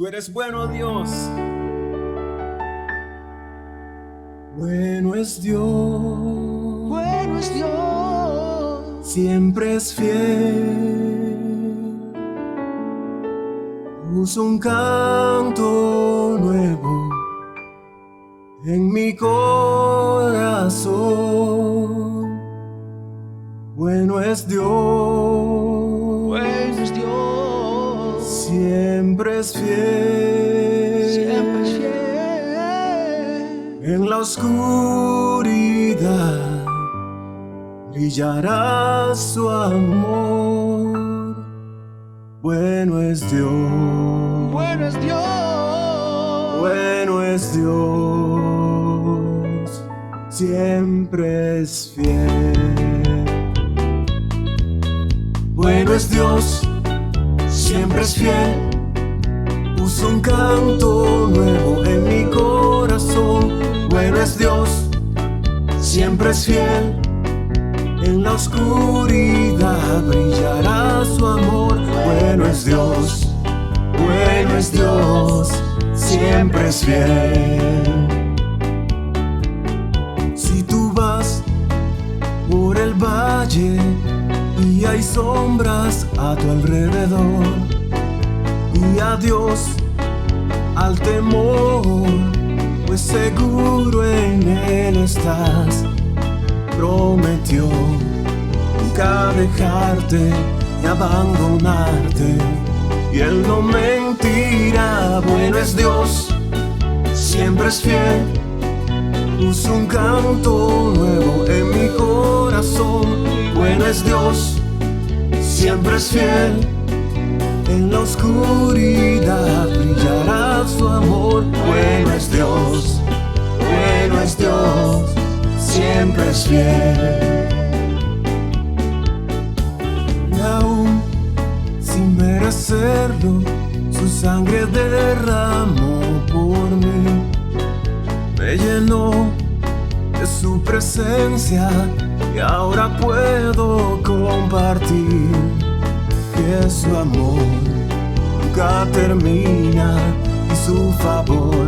Tú eres bueno, Dios. Bueno es Dios. Bueno es Dios. Siempre es fiel. Puso un canto nuevo en mi corazón. Bueno es Dios. Bueno es Dios. Siempre es fiel. Siempre es fiel. En la oscuridad brillará su amor. Bueno es Dios. Bueno es Dios. Bueno es Dios. Siempre es fiel. Bueno es Dios. Siempre es fiel. Puso un canto nuevo en mi corazón. Bueno es Dios, siempre es fiel. En la oscuridad brillará su amor. Bueno es Dios, siempre es fiel. Si tú vas por el valle y hay sombras a tu alrededor, y adiós al temor, pues seguro en Él estás. Prometió nunca dejarte ni abandonarte, y Él no mentirá. Bueno es Dios, siempre es fiel. Puso un canto nuevo en mi corazón. Bueno es Dios, siempre es fiel. En la oscuridad brillará su amor. Bueno es Dios, siempre es fiel. Y aún sin merecerlo, su sangre derramó por mí. Me llenó de su presencia y ahora puedo compartir que su amor nunca termina y su favor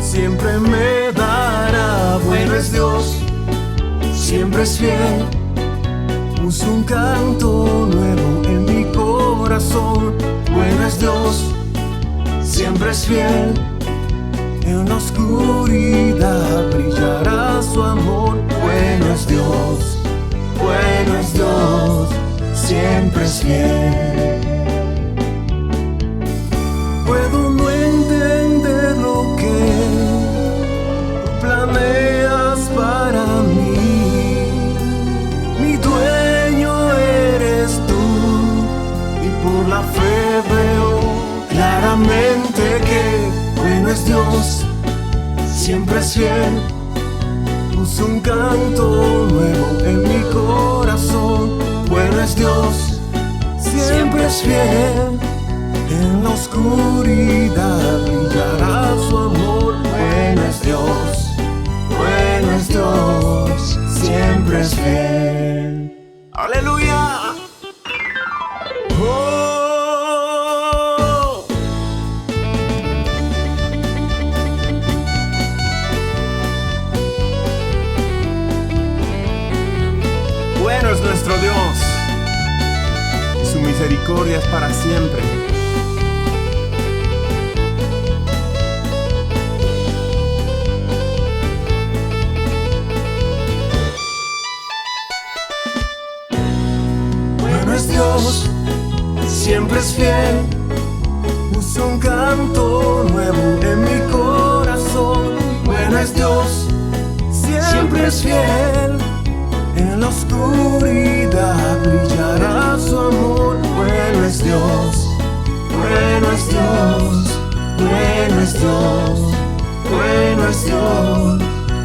siempre me dará. Bueno es Dios, siempre es fiel. Puso un canto nuevo en mi corazón. Bueno es Dios, siempre es fiel. En la oscuridad brillará su amor. Bueno es Dios, siempre es fiel. Puedo no entender lo que tú planeas para mí. Mi dueño eres tú, y por la fe veo claramente que bueno es Dios, siempre es fiel. Puso un canto nuevo en mi corazón. Bueno es Dios, siempre es fiel. En la oscuridad brillará su amor. Bueno es Dios, siempre es fiel. ¡Aleluya! ¡Oh! Bueno es nuestro Dios, y su misericordia es para siempre. Bueno es Dios, siempre es fiel. Puso un canto nuevo en mi corazón. Bueno es Dios, siempre es fiel. En la oscuridad brillará su amor. Bueno es Dios, bueno es Dios, bueno es Dios, bueno es Dios,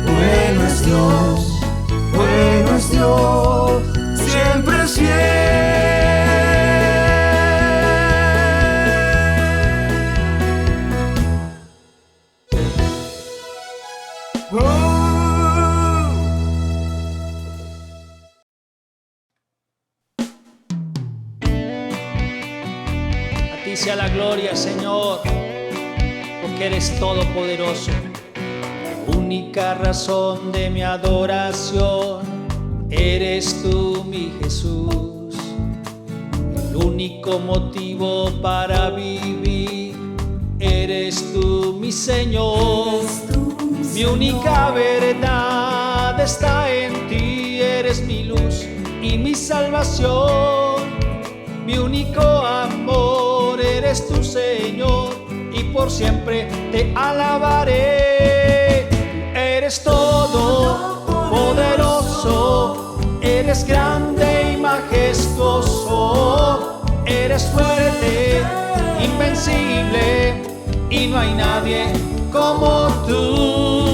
bueno es Dios, bueno es Dios, siempre es fiel. sea la gloria, Señor, porque eres todopoderoso. La única razón de mi adoración eres tú, mi Jesús. El único motivo para vivir eres tú, mi Señor. Mi única verdad está en ti, eres mi luz y mi salvación. Mi único amor eres tu Señor, y por siempre te alabaré. Eres todo poderoso, eres grande y majestuoso, eres fuerte, invencible, y no hay nadie como tú.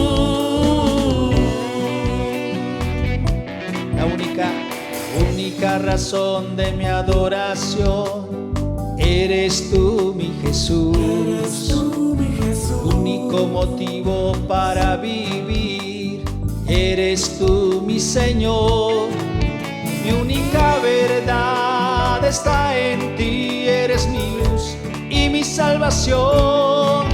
La única razón de mi adoración eres tú, mi Jesús. El único motivo para vivir eres tú, mi Señor. Mi única verdad está en ti, eres mi luz y mi salvación.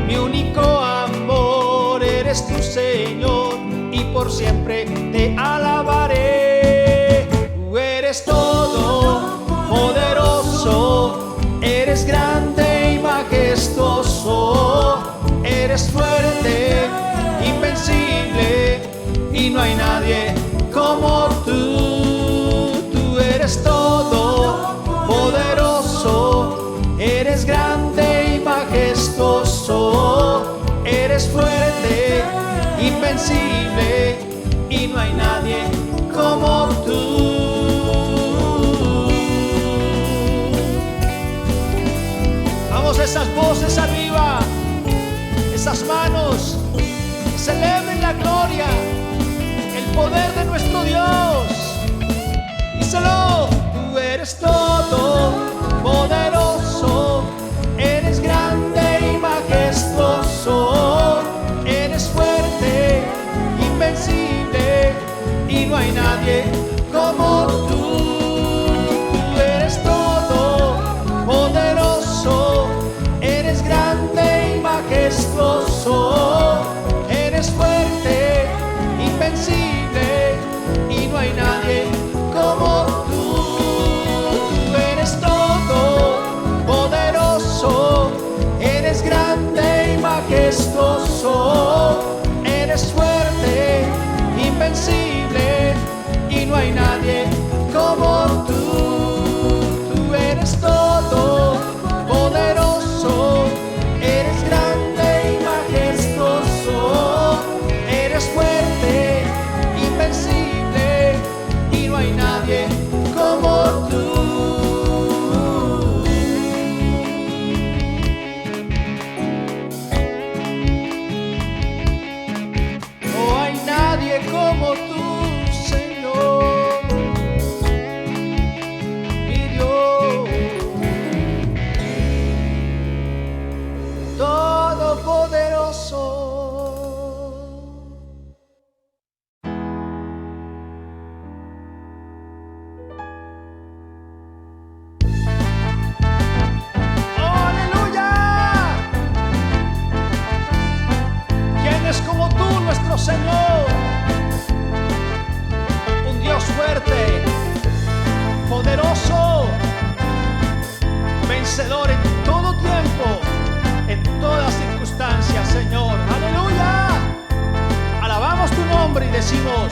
Mi único amor eres tu Señor, y por siempre te alabaré. Tú eres todo poderoso, eres grande y majestuoso, eres fuerte, invencible, y no hay nadie como tú. Tú eres todo poderoso, eres grande y majestuoso, eres fuerte, invencible, y no hay nadie como tú. Vamos, esas voces arriba, esas manos, que celebren la gloria, el poder de nuestro Dios. Díselo. Tú eres todo poderoso, eres grande y majestuoso, eres fuerte, invencible, y no hay nadie como tú. Tú eres todo poderoso, eres grande y majestuoso, eres fuerte, invencible, y no hay nadie como tú. Tú eres todo poderoso, eres grande y majestuoso, eres fuerte, invencible, y no hay nadie como tú. Tú eres todo poderoso, eres grande y majestuoso, eres fuerte, invencible, y no hay nadie como tú. No hay nadie como tú, Señor, mi Dios, todopoderoso. ¡Aleluya! ¿Quién es como tú, nuestro Señor? Un Dios fuerte, poderoso, vencedor en todo tiempo, en todas circunstancias, Señor. ¡Aleluya! Alabamos tu nombre y decimos: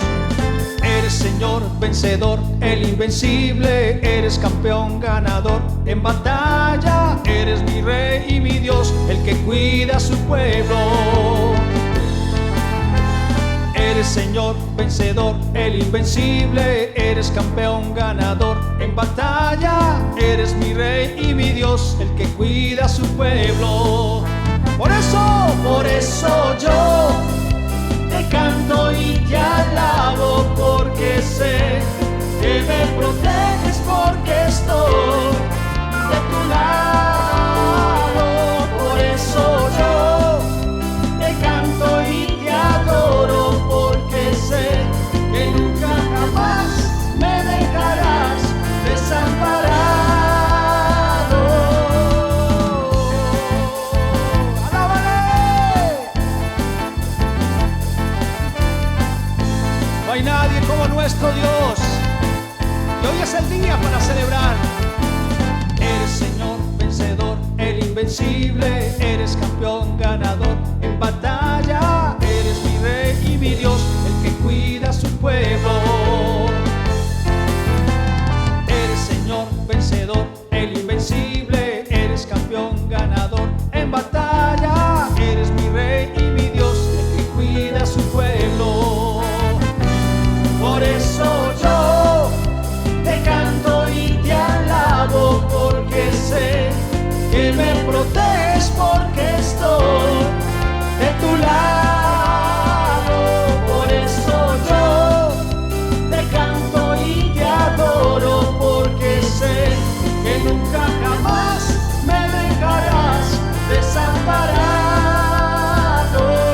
eres Señor vencedor, el invencible, eres campeón ganador en batalla, eres mi Rey y mi Dios, el que cuida a su pueblo. Eres Señor vencedor, el invencible, eres campeón ganador en batalla, eres mi Rey y mi Dios, el que cuida a su pueblo. Por eso yo te canto y te alabo, porque sé que me proteges, porque estoy de tu lado. Por eso yo te canto y te adoro, porque sé que nunca jamás me dejarás desamparado. nadie como nuestro Dios. Y hoy es el día para celebrar. Eres Señor vencedor, el invencible. Eres campeón ganador en batalla. Eres mi Rey y mi Dios, el que cuida a su pueblo. Eres Señor vencedor, el invencible. Eres campeón ganador en batalla. Eres mi Rey y mi Dios, el que cuida a su pueblo. Por eso yo te canto y te alabo, porque sé que me proteges, porque estoy de tu lado. Por eso yo te canto y te adoro, porque sé que nunca jamás me dejarás desamparado.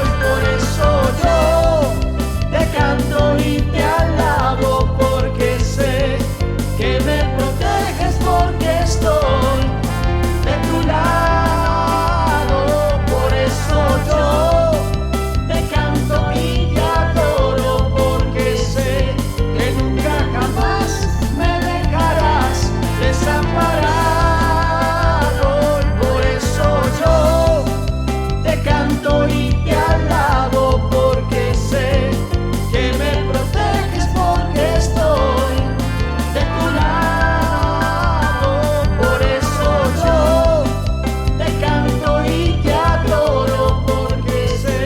Y por eso yo te canto y te alabo, porque sé que me proteges, porque estoy de tu lado. Por eso yo te canto y te adoro, porque sé que nunca jamás me dejarás desamparado. Y por eso yo te canto y te alabo, porque sé que me proteges, porque estoy de tu lado. Por eso yo te canto y te adoro, porque sé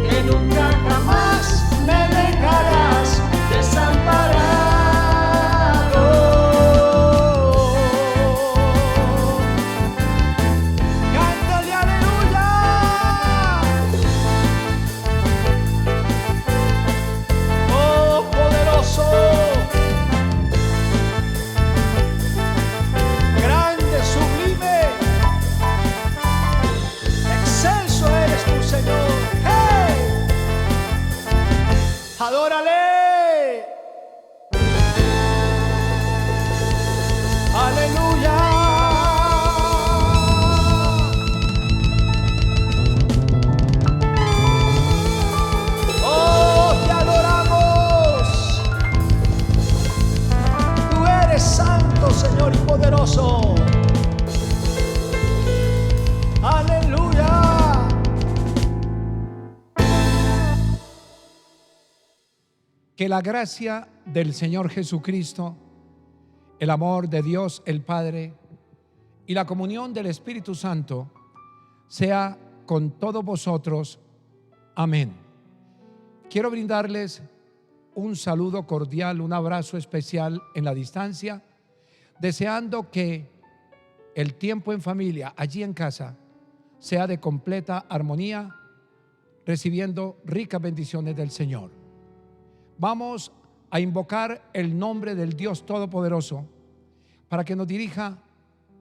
que nunca jamás me dejarás desamparado. ¡Cántale aleluya! ¡Oh, poderoso! Grande, sublime, excelso eres tu Señor. ¡Hey! ¡Adórale! ¡Aleluya! ¡Oh, te adoramos! Tú eres santo, Señor, y poderoso. ¡Aleluya! Que la gracia del Señor Jesucristo, el amor de Dios el Padre y la comunión del Espíritu Santo sea con todos vosotros. Amén. Quiero brindarles un saludo cordial, un abrazo especial en la distancia, deseando que el tiempo en familia, allí en casa, sea de completa armonía, recibiendo ricas bendiciones del Señor. Vamos a invocar el nombre del Dios Todopoderoso para que nos dirija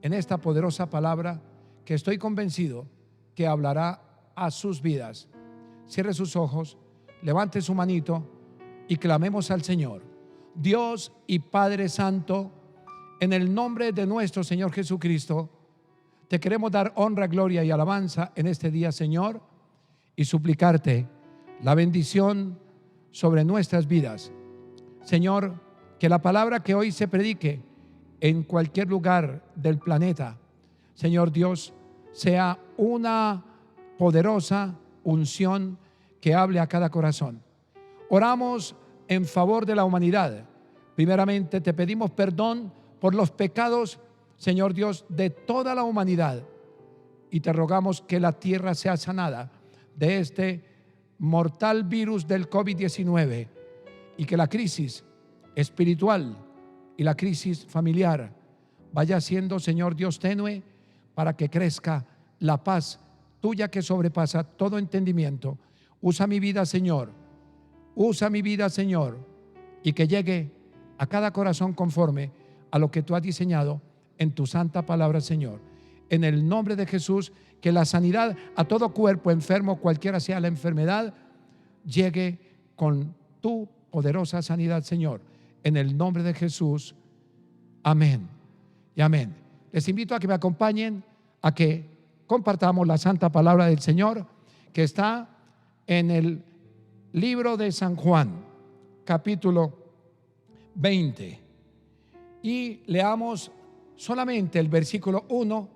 en esta poderosa palabra que estoy convencido que hablará a sus vidas. Cierre sus ojos, levante su manito y clamemos al Señor. Dios y Padre Santo, en el nombre de nuestro Señor Jesucristo, te queremos dar honra, gloria y alabanza en este día, Señor, y suplicarte la bendición sobre nuestras vidas. Señor, que la palabra que hoy se predique en cualquier lugar del planeta, Señor Dios, sea una poderosa unción que hable a cada corazón. Oramos en favor de la humanidad. Primeramente te pedimos perdón por los pecados, Señor Dios, de toda la humanidad, y te rogamos que la tierra sea sanada de este mortal virus del COVID-19, y que la crisis espiritual y la crisis familiar vaya siendo, Señor Dios, tenue, para que crezca la paz tuya que sobrepasa todo entendimiento. Usa mi vida, Señor, usa mi vida, Señor, y que llegue a cada corazón conforme a lo que tú has diseñado en tu santa palabra, Señor. En el nombre de Jesús, que la sanidad a todo cuerpo enfermo, cualquiera sea la enfermedad, llegue con tu poderosa sanidad, Señor. En el nombre de Jesús, amén y amén. Les invito a que me acompañen, a que compartamos la santa palabra del Señor, que está en el libro de San Juan, capítulo 20 y leamos solamente el versículo 1,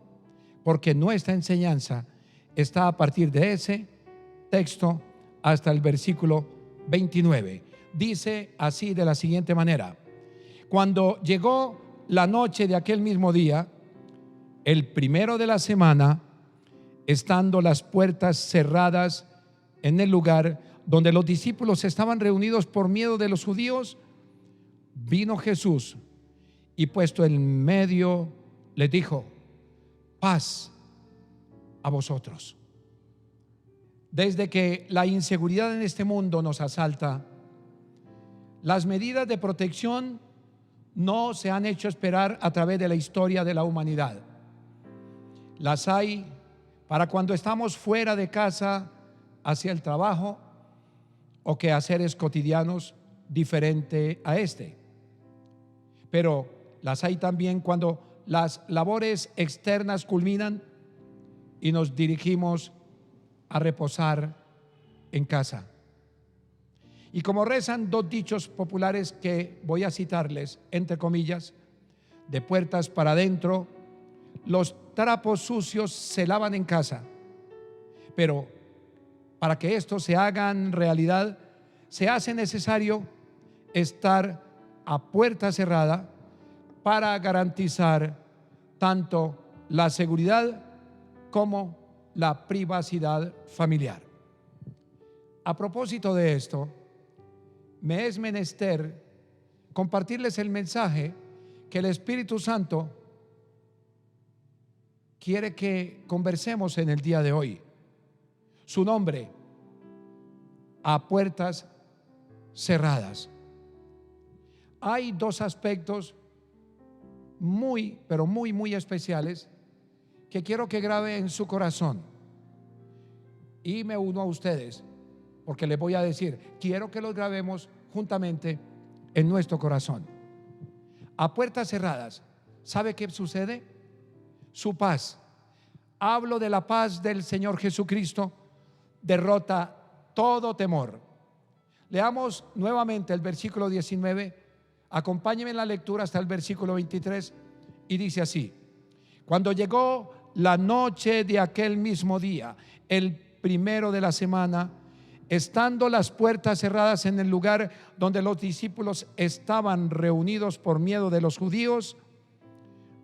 porque nuestra enseñanza está a partir de ese texto hasta el versículo 29. Dice así, de la siguiente manera: cuando llegó la noche de aquel mismo día, el primero de la semana, estando las puertas cerradas en el lugar donde los discípulos estaban reunidos por miedo de los judíos, vino Jesús y puesto en medio les dijo: paz a vosotros. Desde que la inseguridad en este mundo nos asalta, las medidas de protección no se han hecho esperar a través de la historia de la humanidad. Las hay para cuando estamos fuera de casa hacia el trabajo o quehaceres cotidianos diferente a este. Pero las hay también cuando las labores externas culminan y nos dirigimos a reposar en casa. Y como rezan dos dichos populares que voy a citarles, entre comillas: de puertas para adentro, los trapos sucios se lavan en casa. Pero para que esto se hagan realidad, se hace necesario estar a puerta cerrada para garantizar tanto la seguridad como la privacidad familiar. A propósito de esto, me es menester compartirles el mensaje que el Espíritu Santo quiere que conversemos en el día de hoy. Su nombre: a puertas cerradas. Hay dos aspectos muy, pero muy especiales que quiero que grabe en su corazón, y me uno a ustedes porque les voy a decir, quiero que los grabemos juntamente en nuestro corazón. A puertas cerradas, ¿sabe qué sucede? Su paz. Hablo de la paz del Señor Jesucristo, derrota todo temor. Leamos nuevamente el versículo 19. Acompáñenme en la lectura hasta el versículo 23 y dice así: cuando llegó la noche de aquel mismo día, el primero de la semana, estando las puertas cerradas en el lugar donde los discípulos estaban reunidos por miedo de los judíos,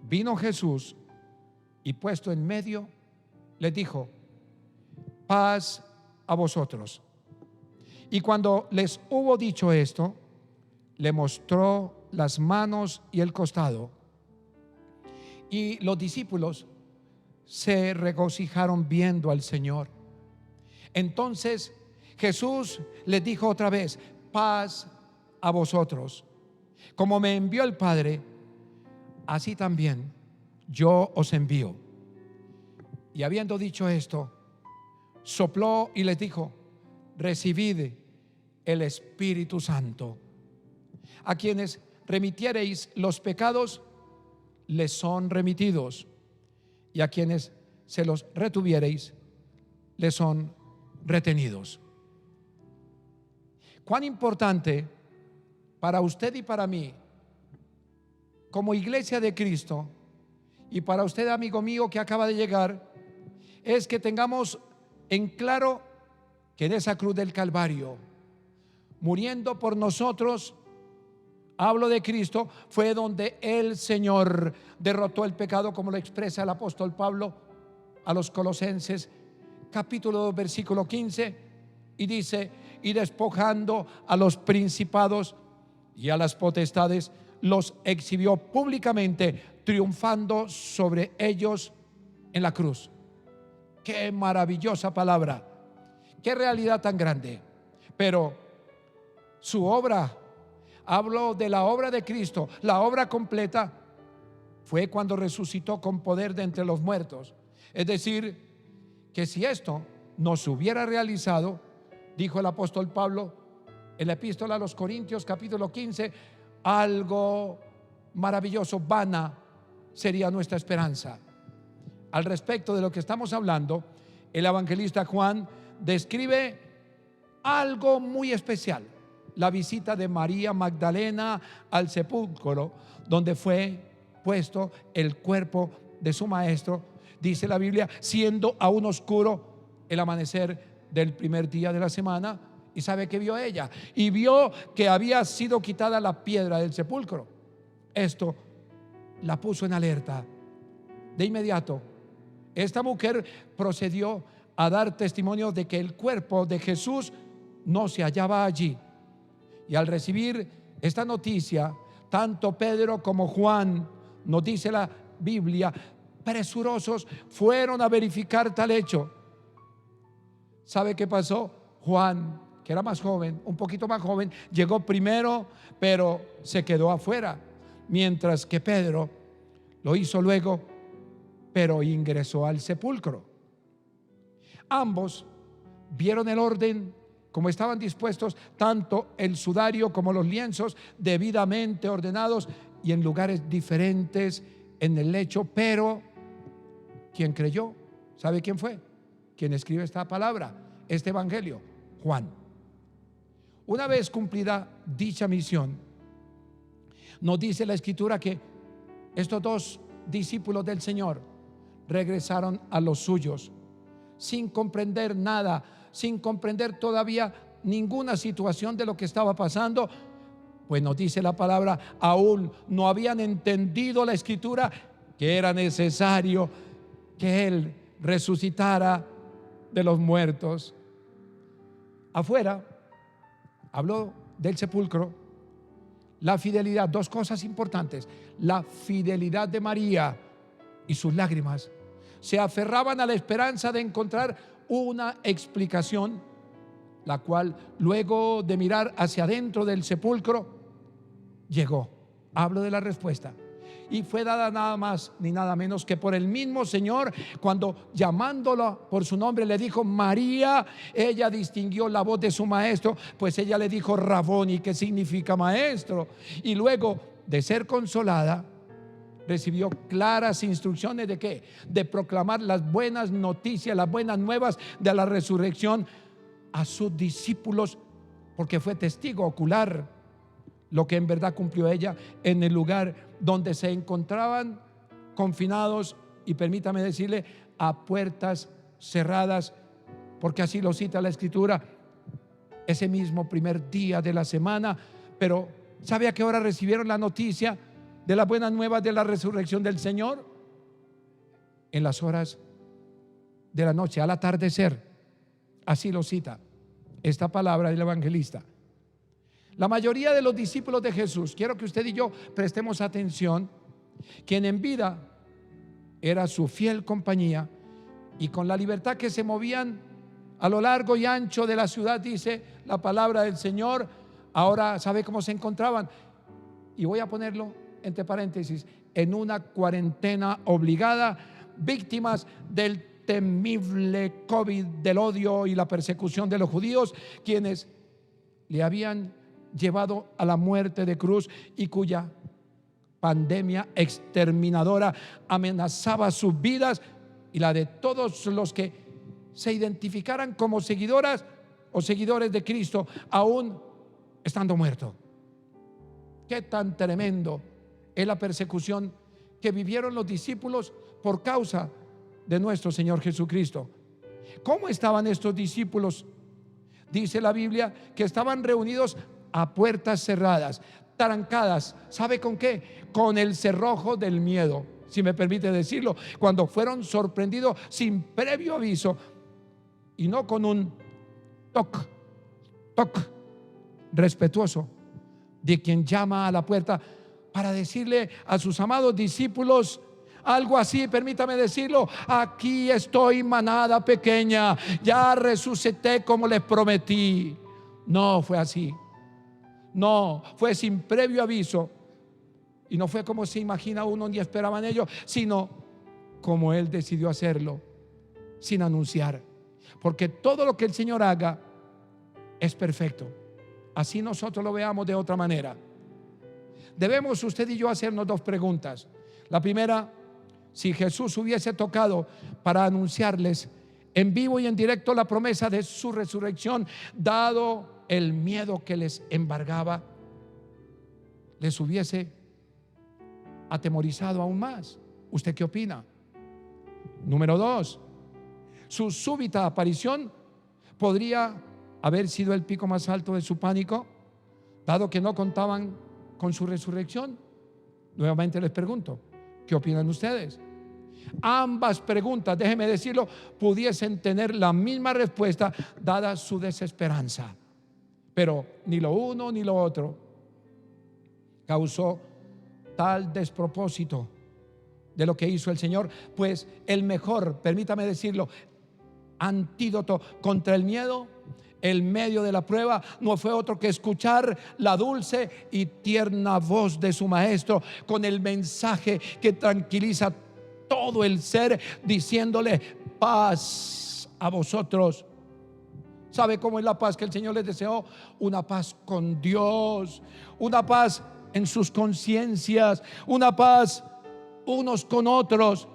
vino Jesús y puesto en medio les dijo: paz a vosotros. Y cuando les hubo dicho esto, le mostró las manos y el costado. Y los discípulos se regocijaron viendo al Señor. Entonces Jesús les dijo otra vez: paz a vosotros. Como me envió el Padre, así también yo os envío. Y habiendo dicho esto, sopló y les dijo: recibid el Espíritu Santo. A quienes remitiereis los pecados, les son remitidos, y a quienes se los retuviereis, les son retenidos. Cuán importante para usted y para mí, como iglesia de Cristo, y para usted, amigo mío que acaba de llegar, es que tengamos en claro que en esa cruz del Calvario, muriendo por nosotros, hablo de Cristo, fue donde el Señor derrotó el pecado, como lo expresa el apóstol Pablo a los Colosenses capítulo 2 versículo 15, y dice: y despojando a los principados y a las potestades, los exhibió públicamente, triunfando sobre ellos en la cruz. Qué maravillosa palabra, qué realidad tan grande. Pero su obra, hablo de la obra de Cristo, la obra completa, fue cuando resucitó con poder de entre los muertos. Es decir, que si esto no se hubiera realizado, dijo el apóstol Pablo en la epístola a los Corintios capítulo 15, algo maravilloso, vana sería nuestra esperanza. Al respecto de lo que estamos hablando, el evangelista Juan describe algo muy especial la visita de María Magdalena al sepulcro donde fue puesto el cuerpo de su maestro. Dice la Biblia, siendo aún oscuro el amanecer del primer día de la semana. ¿Y sabe qué vio ella? Y vio que había sido quitada la piedra del sepulcro. Esto la puso en alerta. De inmediato, esta mujer procedió a dar testimonio de que el cuerpo de Jesús no se hallaba allí. Y al recibir esta noticia, tanto Pedro como Juan, nos dice la Biblia, presurosos fueron a verificar tal hecho. ¿Sabe qué pasó? Juan, que era más joven, un poquito más joven, llegó primero, pero se quedó afuera, mientras que Pedro lo hizo luego, pero ingresó al sepulcro. Ambos vieron el orden, como estaban dispuestos, tanto el sudario como los lienzos debidamente ordenados y en lugares diferentes en el lecho. Pero ¿quién creyó? ¿Sabe quién fue? ¿Quién escribe esta palabra, este evangelio? Juan. Una vez cumplida dicha misión, nos dice la Escritura que estos dos discípulos del Señor regresaron a los suyos sin comprender nada, sin comprender todavía ninguna situación de lo que estaba pasando. Pues nos dice la palabra, aún no habían entendido la Escritura que era necesario que Él resucitara de los muertos. Afuera habló del sepulcro, la fidelidad, dos cosas importantes: la fidelidad de María y sus lágrimas. Se aferraban a la esperanza de encontrar una explicación, la cual luego de mirar hacia adentro del sepulcro llegó. Hablo de la respuesta, y fue dada nada más ni nada menos que por el mismo Señor. Cuando llamándolo por su nombre le dijo María, ella distinguió la voz de su maestro, pues ella le dijo Raboni, que significa maestro. Y luego de ser consolada, recibió claras instrucciones de ¿qué? De proclamar las buenas noticias, las buenas nuevas de la resurrección a sus discípulos, porque fue testigo ocular lo que en verdad cumplió ella en el lugar donde se encontraban confinados, y permítame decirle, a puertas cerradas, porque así lo cita la Escritura, ese mismo primer día de la semana. Pero ¿sabe a qué hora recibieron la noticia de las buenas nuevas de la resurrección del Señor? En las horas de la noche, al atardecer. Así lo cita esta palabra del evangelista. La mayoría de los discípulos de Jesús, quiero que usted y yo prestemos atención, quien en vida era su fiel compañía, y con la libertad que se movían a lo largo y ancho de la ciudad, dice la palabra del Señor. Ahora, ¿sabe cómo se encontraban? Y voy a ponerlo entre paréntesis, en una cuarentena obligada, víctimas del temible COVID, del odio y la persecución de los judíos, quienes le habían llevado a la muerte de cruz y cuya pandemia exterminadora amenazaba sus vidas y la de todos los que se identificaran como seguidoras o seguidores de Cristo, aún estando muertos. Qué tan tremendo es la persecución que vivieron los discípulos por causa de nuestro Señor Jesucristo. ¿Cómo estaban estos discípulos? Dice la Biblia que estaban reunidos a puertas cerradas, trancadas. ¿Sabe con qué? Con el cerrojo del miedo, si me permite decirlo, cuando fueron sorprendidos sin previo aviso, y no con un toc, toc respetuoso de quien llama a la puerta para decirle a sus amados discípulos algo así, permítame decirlo: aquí estoy, manada pequeña, ya resucité como les prometí. No fue así. No, fue sin previo aviso, y no fue como se imagina uno ni esperaban ellos, sino como Él decidió hacerlo, sin anunciar. Porque todo lo que el Señor haga es perfecto, así nosotros lo veamos de otra manera. Debemos usted y yo hacernos dos preguntas. La primera: si Jesús hubiese tocado para anunciarles en vivo y en directo la promesa de su resurrección, dado el miedo que les embargaba les hubiese atemorizado aún más. ¿Usted qué opina? Número 2, su súbita aparición podría haber sido el pico más alto de su pánico, dado que no contaban con su resurrección. Nuevamente les pregunto, ¿qué opinan ustedes? Ambas preguntas, déjeme decirlo, pudiesen tener la misma respuesta dada su desesperanza, pero ni lo uno ni lo otro causó tal despropósito de lo que hizo el Señor, pues el mejor, permítame decirlo, antídoto contra el miedo, el medio de la prueba, no fue otro que escuchar la dulce y tierna voz de su maestro con el mensaje que tranquiliza todo el ser, diciéndole: paz a vosotros. ¿Sabe cómo es la paz que el Señor les deseó? Una paz con Dios, una paz en sus conciencias, una paz unos con otros,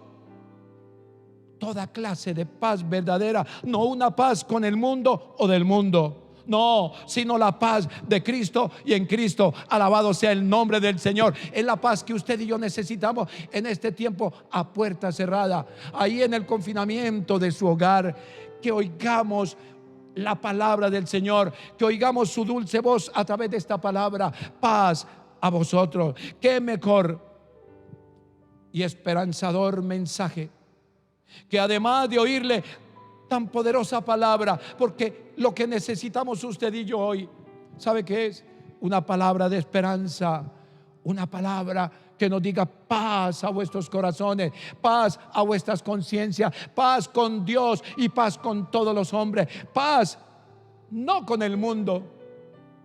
toda clase de paz verdadera, no una paz con el mundo o del mundo, no, sino la paz de Cristo y en Cristo. Alabado sea el nombre del Señor. Es la paz que usted y yo necesitamos en este tiempo a puerta cerrada, ahí en el confinamiento de su hogar, que oigamos la palabra del Señor, que oigamos su dulce voz a través de esta palabra: paz a vosotros. Qué mejor y esperanzador mensaje que además de oírle tan poderosa palabra, porque lo que necesitamos usted y yo hoy, ¿sabe qué es? Una palabra de esperanza, una palabra que nos diga paz a vuestros corazones, paz a vuestras conciencias, paz con Dios y paz con todos los hombres, paz no con el mundo,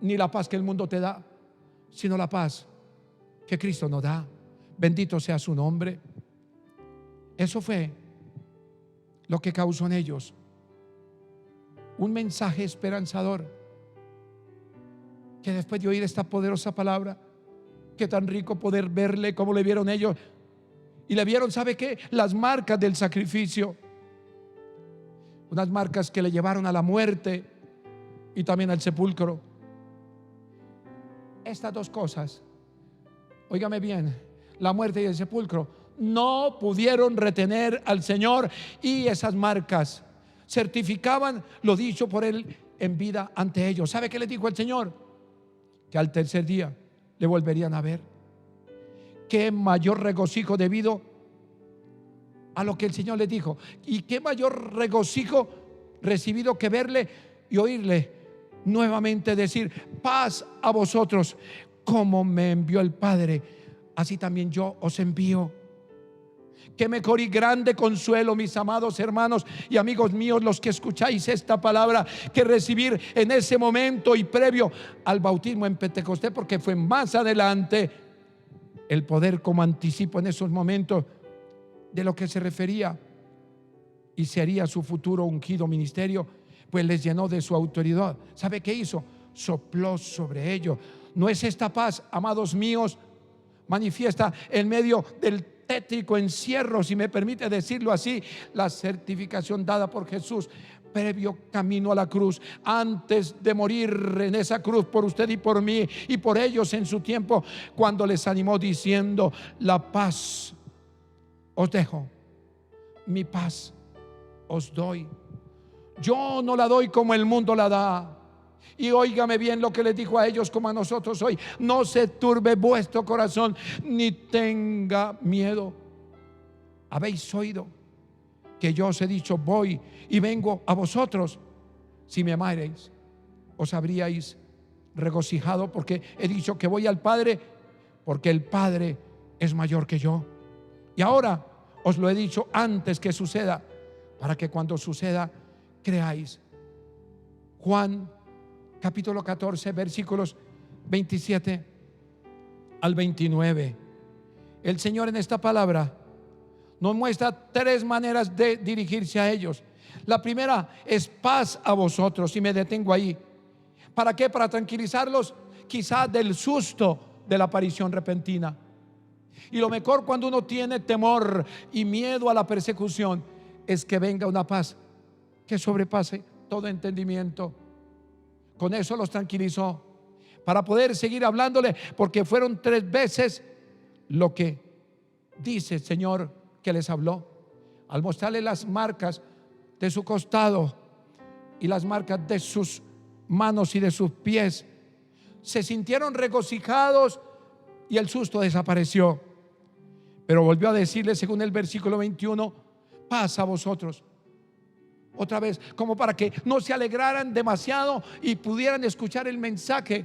ni la paz que el mundo te da, sino la paz que Cristo nos da. Bendito sea su nombre. Eso fue lo que causó en ellos un mensaje esperanzador, que después de oír esta poderosa palabra, qué tan rico poder verle como le vieron ellos. Y le vieron, ¿sabe qué? Las marcas del sacrificio, unas marcas que le llevaron a la muerte y también al sepulcro. Estas dos cosas, óigame bien, la muerte y el sepulcro, no pudieron retener al Señor, y esas marcas certificaban lo dicho por Él en vida ante ellos. ¿Sabe qué le dijo el Señor? Que al tercer día le volverían a ver. Qué mayor regocijo debido a lo que el Señor le dijo, y qué mayor regocijo recibido que verle y oírle nuevamente decir: paz a vosotros, como me envió el Padre, así también yo os envío. Qué mejor y grande consuelo, mis amados hermanos y amigos míos, los que escucháis esta palabra, que recibir en ese momento y previo al bautismo en Pentecostés, porque fue más adelante el poder como anticipo en esos momentos de lo que se refería y sería su futuro ungido ministerio, pues les llenó de su autoridad. ¿Sabe qué hizo? Sopló sobre ellos. ¿No es esta paz, amados míos, manifiesta en medio del tétrico encierro, si me permite decirlo así, la certificación dada por Jesús previo camino a la cruz, antes de morir en esa cruz por usted y por mí y por ellos en su tiempo, cuando les animó diciendo: la paz os dejo, mi paz os doy, yo no la doy como el mundo la da. Y óigame bien lo que les dijo a ellos como a nosotros hoy: no se turbe vuestro corazón, ni tenga miedo. Habéis oído que yo os he dicho: voy y vengo a vosotros. Si me amarais, os habríais regocijado, porque he dicho que voy al Padre, porque el Padre es mayor que yo. Y ahora os lo he dicho antes que suceda, para que cuando suceda creáis. Juan capítulo 14, versículos 27 al 29. El Señor en esta palabra nos muestra tres maneras de dirigirse a ellos. La primera es: paz a vosotros, y me detengo ahí. ¿Para qué? Para tranquilizarlos quizá del susto de la aparición repentina. Y lo mejor cuando uno tiene temor y miedo a la persecución es que venga una paz que sobrepase todo entendimiento. Con eso los tranquilizó para poder seguir hablándole, porque fueron 3 veces lo que dice el Señor que les habló. Al mostrarle las marcas de su costado y las marcas de sus manos y de sus pies, se sintieron regocijados y el susto desapareció. Pero volvió a decirle, según el versículo 21, paz a vosotros. Otra vez, como para que no se alegraran demasiado y pudieran escuchar el mensaje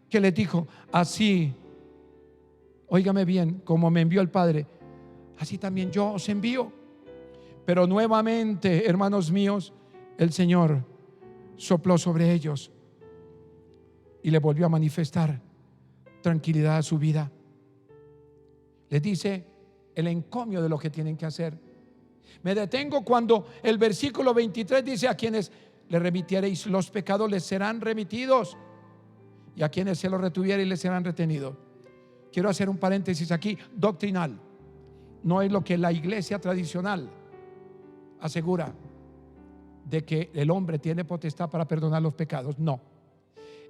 que les dijo: así, óigame bien, como me envió el Padre, así también yo os envío. Pero nuevamente, hermanos míos, el Señor sopló sobre ellos y le volvió a manifestar tranquilidad a su vida. Les dice el encomio de lo que tienen que hacer. Me detengo cuando el versículo 23 dice: a quienes le remitiereis los pecados les serán remitidos, y a quienes se los retuviereis les serán retenidos. Quiero hacer un paréntesis aquí doctrinal. No es lo que la iglesia tradicional asegura, de que el hombre tiene potestad para perdonar los pecados. No,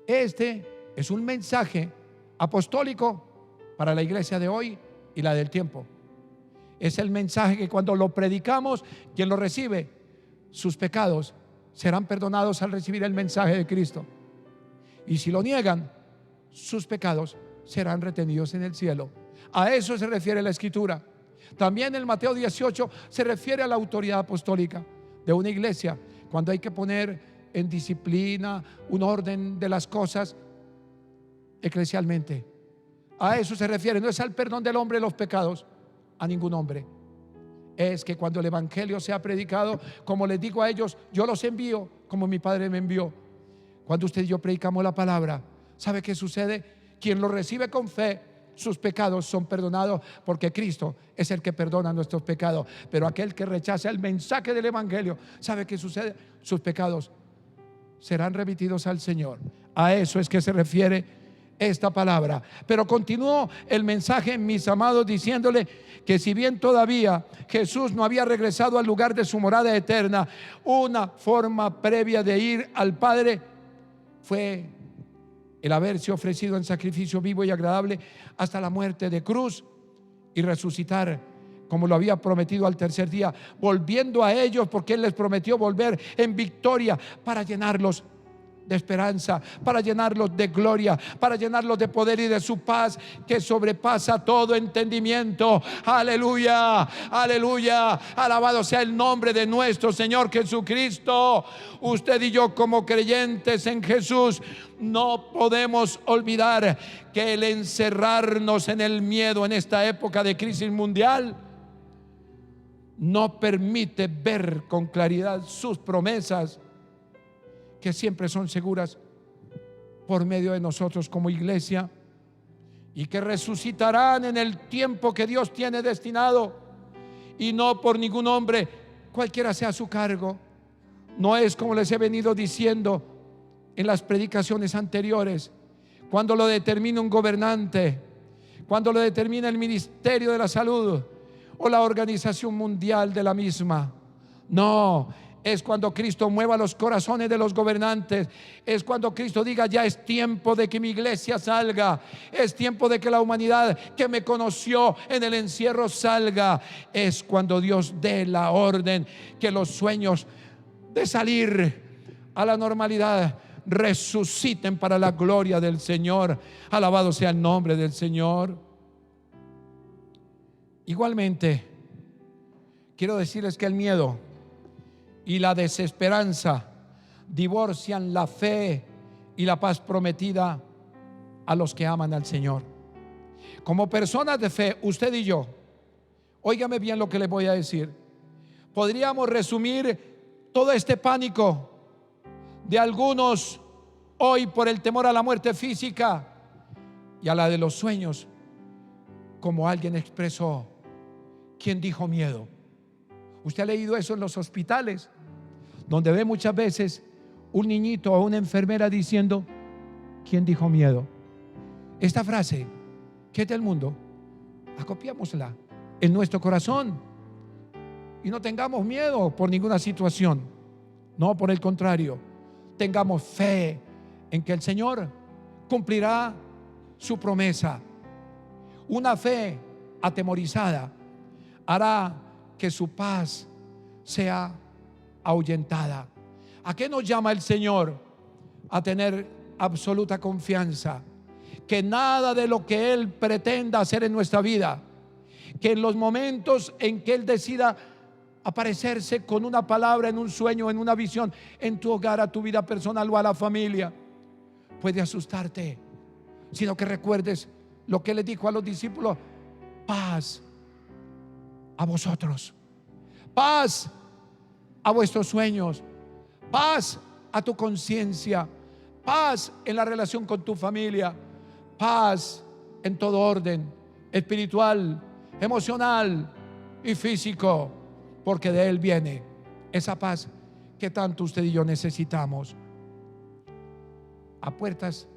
este es un mensaje apostólico para la iglesia de hoy y la del tiempo. Es el mensaje que cuando lo predicamos, quien lo recibe, sus pecados serán perdonados al recibir el mensaje de Cristo. Y si lo niegan, sus pecados serán retenidos en el cielo. A eso se refiere la Escritura. También en Mateo 18 se refiere a la autoridad apostólica de una iglesia, cuando hay que poner en disciplina un orden de las cosas eclesialmente. A eso se refiere. No es al perdón del hombre los pecados, a ningún hombre. Es que cuando el evangelio sea predicado, como les digo a ellos, yo los envío como mi Padre me envió. Cuando usted y yo predicamos la palabra, ¿sabe qué sucede? Quien lo recibe con fe, sus pecados son perdonados, porque Cristo es el que perdona nuestros pecados. Pero aquel que rechaza el mensaje del evangelio, ¿sabe qué sucede? Sus pecados serán remitidos al Señor. A eso es que se refiere esta palabra. Pero continuó el mensaje, mis amados, diciéndole que si bien todavía Jesús no había regresado al lugar de su morada eterna, una forma previa de ir al Padre fue el haberse ofrecido en sacrificio vivo y agradable hasta la muerte de cruz y resucitar como lo había prometido al tercer día, volviendo a ellos, porque Él les prometió volver en victoria para llenarlos de esperanza, para llenarlos de gloria, para llenarlos de poder y de su paz que sobrepasa todo entendimiento. Aleluya, aleluya, alabado sea el nombre de nuestro Señor Jesucristo. Usted y yo, como creyentes en Jesús, no podemos olvidar que el encerrarnos en el miedo en esta época de crisis mundial no permite ver con claridad sus promesas, que siempre son seguras por medio de nosotros como iglesia, y que resucitarán en el tiempo que Dios tiene destinado, y no por ningún hombre, cualquiera sea su cargo. No es como les he venido diciendo en las predicaciones anteriores, cuando lo determina un gobernante, cuando lo determina el Ministerio de la Salud o la Organización Mundial de la misma. No, es cuando Cristo mueva los corazones de los gobernantes. Es cuando Cristo diga: ya es tiempo de que mi iglesia salga. Es tiempo de que la humanidad que me conoció en el encierro salga. Es cuando Dios dé la orden que los sueños de salir a la normalidad resuciten para la gloria del Señor. Alabado sea el nombre del Señor. Igualmente, quiero decirles que el miedo y la desesperanza divorcian la fe y la paz prometida a los que aman al Señor. Como personas de fe, usted y yo, óigame bien lo que les voy a decir, podríamos resumir todo este pánico de algunos hoy por el temor a la muerte física y a la de los sueños, como alguien expresó: ¿quién dijo miedo? Usted ha leído eso en los hospitales, donde ve muchas veces un niñito o una enfermera diciendo: ¿quién dijo miedo? Esta frase, que es del mundo, acopiámosla en nuestro corazón y no tengamos miedo por ninguna situación. No, por el contrario, tengamos fe en que el Señor cumplirá su promesa. Una fe atemorizada hará que su paz sea ahuyentada. ¿A qué nos llama el Señor? A tener absoluta confianza que nada de lo que Él pretenda hacer en nuestra vida, que en los momentos en que Él decida aparecerse con una palabra, en un sueño, en una visión, en tu hogar, a tu vida personal o a la familia, puede asustarte, sino que recuerdes lo que le dijo a los discípulos: paz a vosotros, paz a vuestros sueños, paz a tu conciencia, paz en la relación con tu familia, paz en todo orden espiritual, emocional y físico, porque de Él viene esa paz que tanto usted y yo necesitamos. A puertas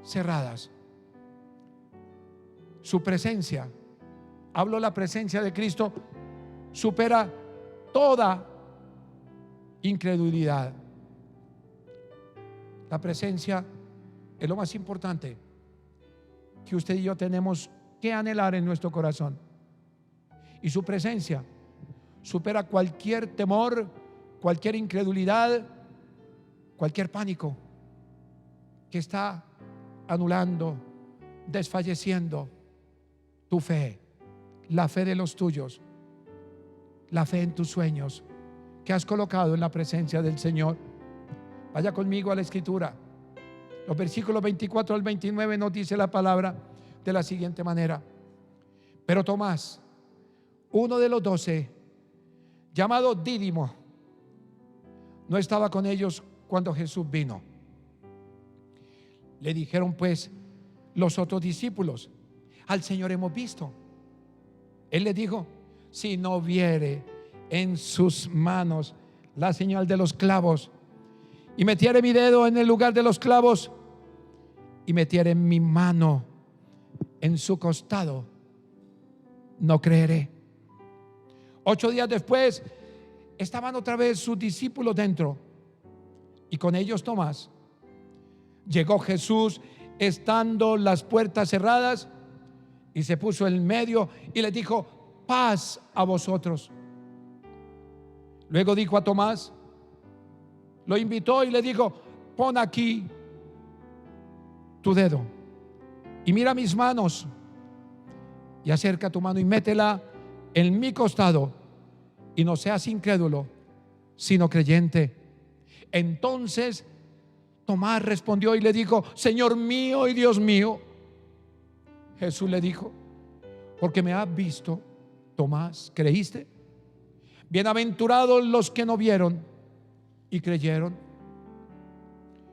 cerradas, su presencia, hablo la presencia de Cristo, supera toda incredulidad. La presencia es lo más importante que usted y yo tenemos que anhelar en nuestro corazón. Y su presencia supera cualquier temor, cualquier incredulidad, cualquier pánico que está anulando, desfalleciendo tu fe, la fe de los tuyos, la fe en tus sueños que has colocado en la presencia del Señor. Vaya conmigo a la Escritura. Los versículos 24 al 29 nos dice la palabra de la siguiente manera: pero Tomás, uno de los 12, llamado Dídimo, no estaba con ellos cuando Jesús vino. Le dijeron pues los otros discípulos: al Señor hemos visto. Él le dijo: si no viere en sus manos la señal de los clavos, y metiere mi dedo en el lugar de los clavos, y metiere mi mano en su costado, no creeré. 8 días después estaban otra vez sus discípulos dentro, y con ellos Tomás. Llegó Jesús estando las puertas cerradas, y se puso en medio y les dijo: paz a vosotros. Luego dijo a Tomás, lo invitó y le dijo: pon aquí tu dedo y mira mis manos, y acerca tu mano y métela en mi costado, y no seas incrédulo, sino creyente. Entonces Tomás respondió y le dijo: Señor mío y Dios mío. Jesús le dijo: porque me has visto, Tomás, ¿creíste? Bienaventurados los que no vieron y creyeron.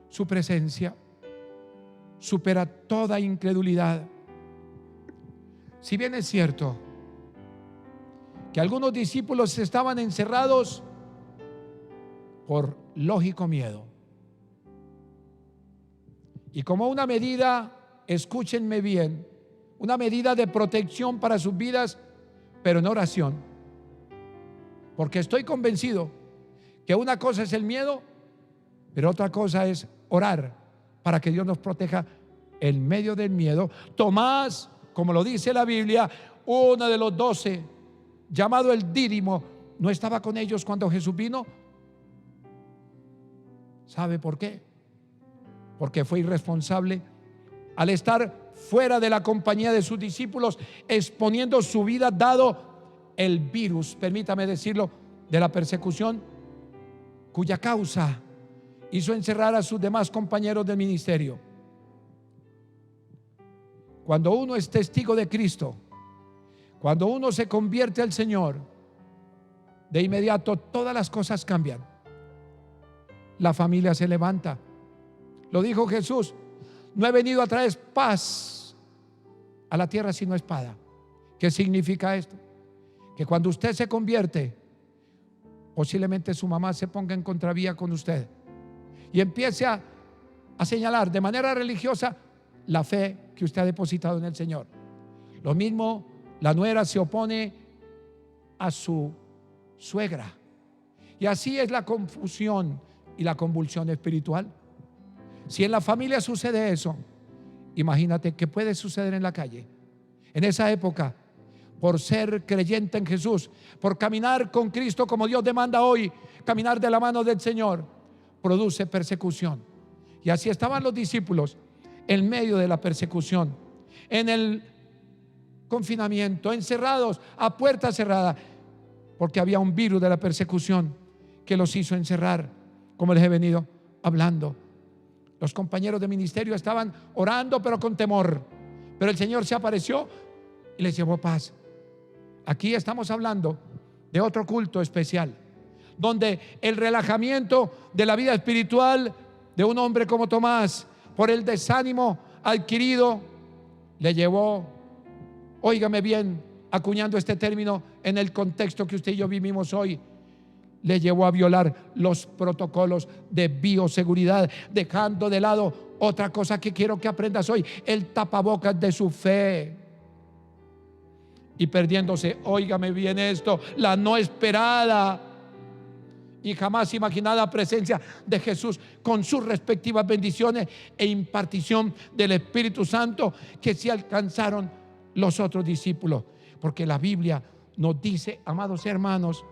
Su presencia supera toda incredulidad. Si bien es cierto que algunos discípulos estaban encerrados por lógico miedo, y como una medida, escúchenme bien, una medida de protección para sus vidas, pero en oración, porque estoy convencido que una cosa es el miedo, pero otra cosa es orar para que Dios nos proteja en medio del miedo. Tomás, como lo dice la Biblia, uno de los 12, llamado el Dídimo, no estaba con ellos cuando Jesús vino. ¿Sabe por qué? Porque fue irresponsable al estar fuera de la compañía de sus discípulos, exponiendo su vida, dado el virus, permítame decirlo, de la persecución, cuya causa hizo encerrar a sus demás compañeros del ministerio. Cuando uno es testigo de Cristo, cuando uno se convierte al Señor, de inmediato todas las cosas cambian. La familia se levanta. Lo dijo Jesús: no he venido a traer paz a la tierra sino espada. ¿Qué significa esto? Que cuando usted se convierte, posiblemente su mamá se ponga en contravía con usted y empiece a señalar de manera religiosa la fe que usted ha depositado en el Señor. Lo mismo, la nuera se opone a su suegra, y así es la confusión y la convulsión espiritual. Si en la familia sucede eso, imagínate qué puede suceder en la calle. En esa época, por ser creyente en Jesús, por caminar con Cristo como Dios demanda hoy, caminar de la mano del Señor, produce persecución. Y así estaban los discípulos en medio de la persecución, en el confinamiento, encerrados a puerta cerrada, porque había un virus de la persecución que los hizo encerrar, como les he venido hablando. Los compañeros de ministerio estaban orando, pero con temor, pero el Señor se apareció y les llevó paz. Aquí estamos hablando de otro culto especial, donde el relajamiento de la vida espiritual de un hombre como Tomás, por el desánimo adquirido, le llevó, óigame bien, acuñando este término en el contexto que usted y yo vivimos hoy, le llevó a violar los protocolos de bioseguridad, dejando de lado otra cosa que quiero que aprendas hoy: el tapabocas de su fe. Y perdiéndose, óigame bien esto, la no esperada y jamás imaginada presencia de Jesús, con sus respectivas bendiciones e impartición del Espíritu Santo, que sí alcanzaron los otros discípulos. Porque la Biblia nos dice, amados hermanos,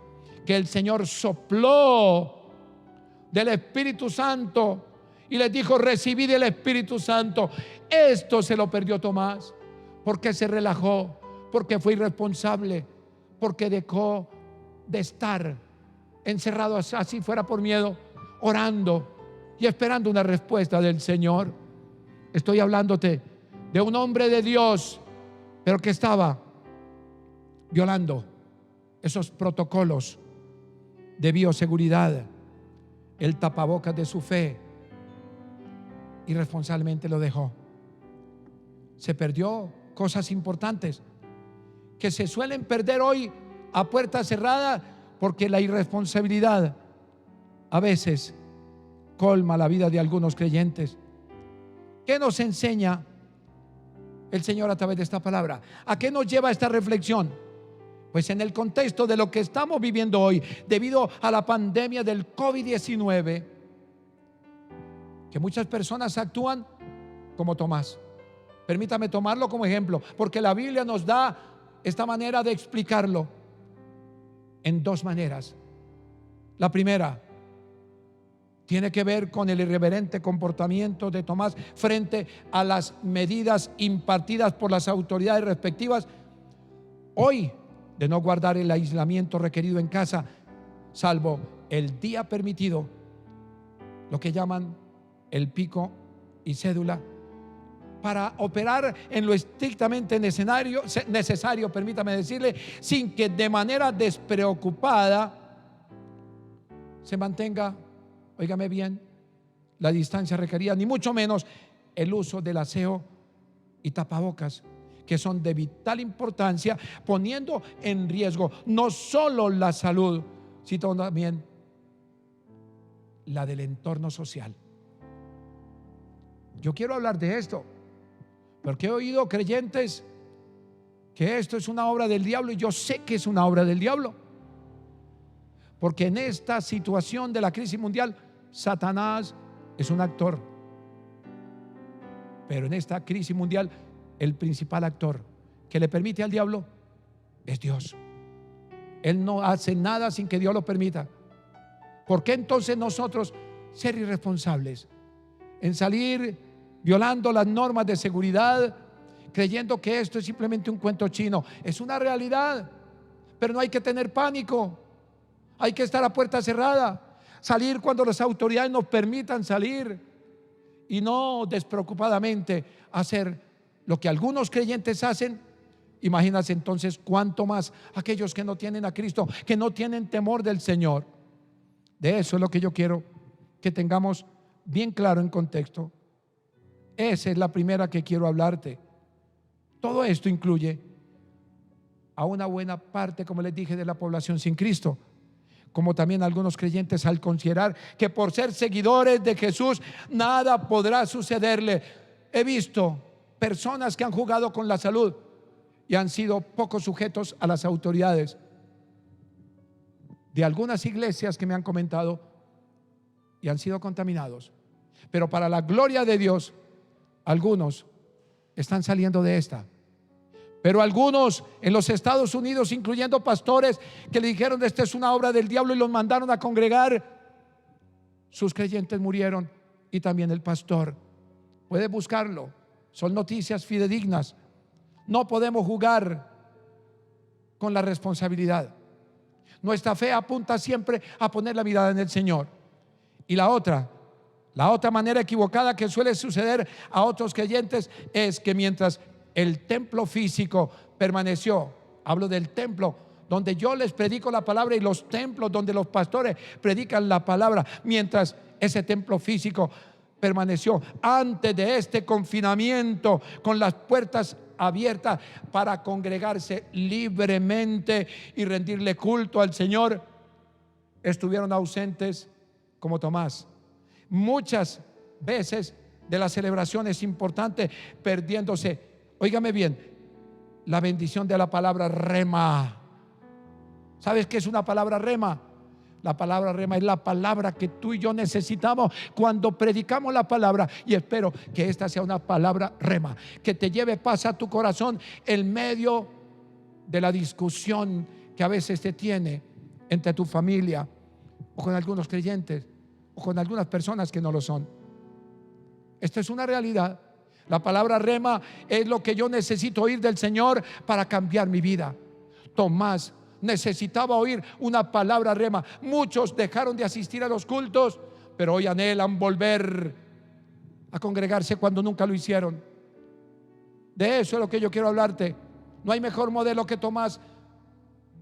que el Señor sopló del Espíritu Santo y les dijo: recibid el Espíritu Santo. Esto se lo perdió Tomás, porque se relajó, porque fue irresponsable, porque dejó de estar encerrado así fuera por miedo, orando y esperando una respuesta del Señor. Estoy hablándote de un hombre de Dios, pero que estaba violando esos protocolos de bioseguridad, el tapabocas de su fe. Irresponsablemente lo dejó. Se perdió cosas importantes que se suelen perder hoy a puerta cerrada, porque la irresponsabilidad a veces colma la vida de algunos creyentes. ¿Qué nos enseña el Señor a través de esta palabra? ¿A qué nos lleva esta reflexión? Pues en el contexto de lo que estamos viviendo hoy, debido a la pandemia del COVID-19, que muchas personas actúan como Tomás. Permítame tomarlo como ejemplo, porque la Biblia nos da esta manera de explicarlo en dos maneras. La primera tiene que ver con el irreverente comportamiento de Tomás frente a las medidas impartidas por las autoridades respectivas hoy, de no guardar el aislamiento requerido en casa, salvo el día permitido, lo que llaman el pico y cédula, para operar en lo estrictamente necesario, permítame decirle, sin que de manera despreocupada se mantenga, óigame bien, la distancia requerida, ni mucho menos el uso del aseo y tapabocas, que son de vital importancia, poniendo en riesgo no solo la salud, sino también la del entorno social. Yo quiero hablar de esto, porque he oído creyentes que esto es una obra del diablo, y yo sé que es una obra del diablo, porque en esta situación de la crisis mundial, Satanás es un actor, pero en esta crisis mundial el principal actor que le permite al diablo es Dios. Él no hace nada sin que Dios lo permita. ¿Por qué entonces nosotros ser irresponsables en salir violando las normas de seguridad, creyendo que esto es simplemente un cuento chino? Es una realidad, pero no hay que tener pánico. Hay que estar a puerta cerrada, salir cuando las autoridades nos permitan salir, y no despreocupadamente hacer lo que algunos creyentes hacen. Imagínate entonces cuánto más aquellos que no tienen a Cristo, que no tienen temor del Señor. De eso es lo que yo quiero que tengamos bien claro en contexto. Esa es la primera que quiero hablarte. Todo esto incluye a una buena parte, como les dije, de la población sin Cristo, como también algunos creyentes, al considerar que por ser seguidores de Jesús nada podrá sucederle. He visto personas que han jugado con la salud y han sido poco sujetos a las autoridades de algunas iglesias que me han comentado, y han sido contaminados. Pero para la gloria de Dios, algunos están saliendo de esta. Pero algunos en los Estados Unidos, incluyendo pastores que le dijeron esta es una obra del diablo y los mandaron a congregar, sus creyentes murieron y también el pastor. Puede buscarlo, son noticias fidedignas. No podemos jugar con la responsabilidad. Nuestra fe apunta siempre a poner la mirada en el Señor. Y la otra manera equivocada que suele suceder a otros creyentes es que mientras el templo físico permaneció, hablo del templo donde yo les predico la palabra y los templos donde los pastores predican la palabra, mientras ese templo físico permaneció antes de este confinamiento con las puertas abiertas para congregarse libremente y rendirle culto al Señor, estuvieron ausentes como Tomás muchas veces de las celebraciones importantes, perdiéndose, óigame bien, la bendición de la palabra rema. ¿Sabes qué es una palabra rema? La palabra rema es la palabra que tú y yo necesitamos cuando predicamos la palabra, y espero que esta sea una palabra rema, que te lleve paz a tu corazón en medio de la discusión que a veces te tiene entre tu familia o con algunos creyentes o con algunas personas que no lo son. Esto es una realidad. La palabra rema es lo que yo necesito oír del Señor para cambiar mi vida. Tomás necesitaba oír una palabra rema. Muchos dejaron de asistir a los cultos, pero hoy anhelan volver a congregarse cuando nunca lo hicieron. De eso es lo que yo quiero hablarte. No hay mejor modelo que Tomás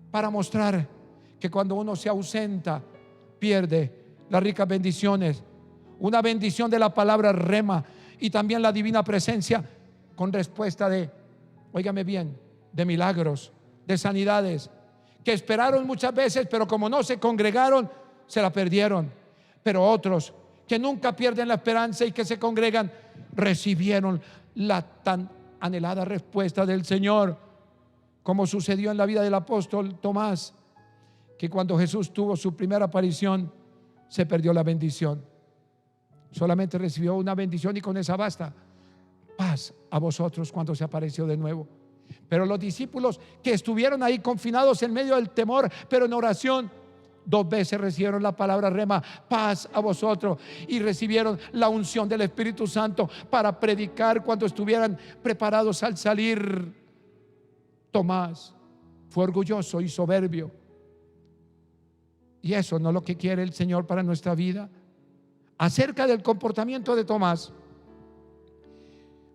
para mostrar que cuando uno se ausenta, pierde las ricas bendiciones. Una bendición de la palabra rema y también la divina presencia con respuesta de, óigame bien, de milagros, de sanidades, que esperaron muchas veces, pero como no se congregaron, se la perdieron. Pero otros que nunca pierden la esperanza y que se congregan, recibieron la tan anhelada respuesta del Señor, como sucedió en la vida del apóstol Tomás, que cuando Jesús tuvo su primera aparición, se perdió la bendición. Solamente recibió una bendición y con esa basta. Paz a vosotros cuando se apareció de nuevo. Pero los discípulos que estuvieron ahí confinados en medio del temor, pero en oración, 2 veces recibieron la palabra rema, paz a vosotros, y recibieron la unción del Espíritu Santo para predicar cuando estuvieran preparados al salir. Tomás fue orgulloso y soberbio, y eso no es lo que quiere el Señor para nuestra vida. Acerca del comportamiento de Tomás,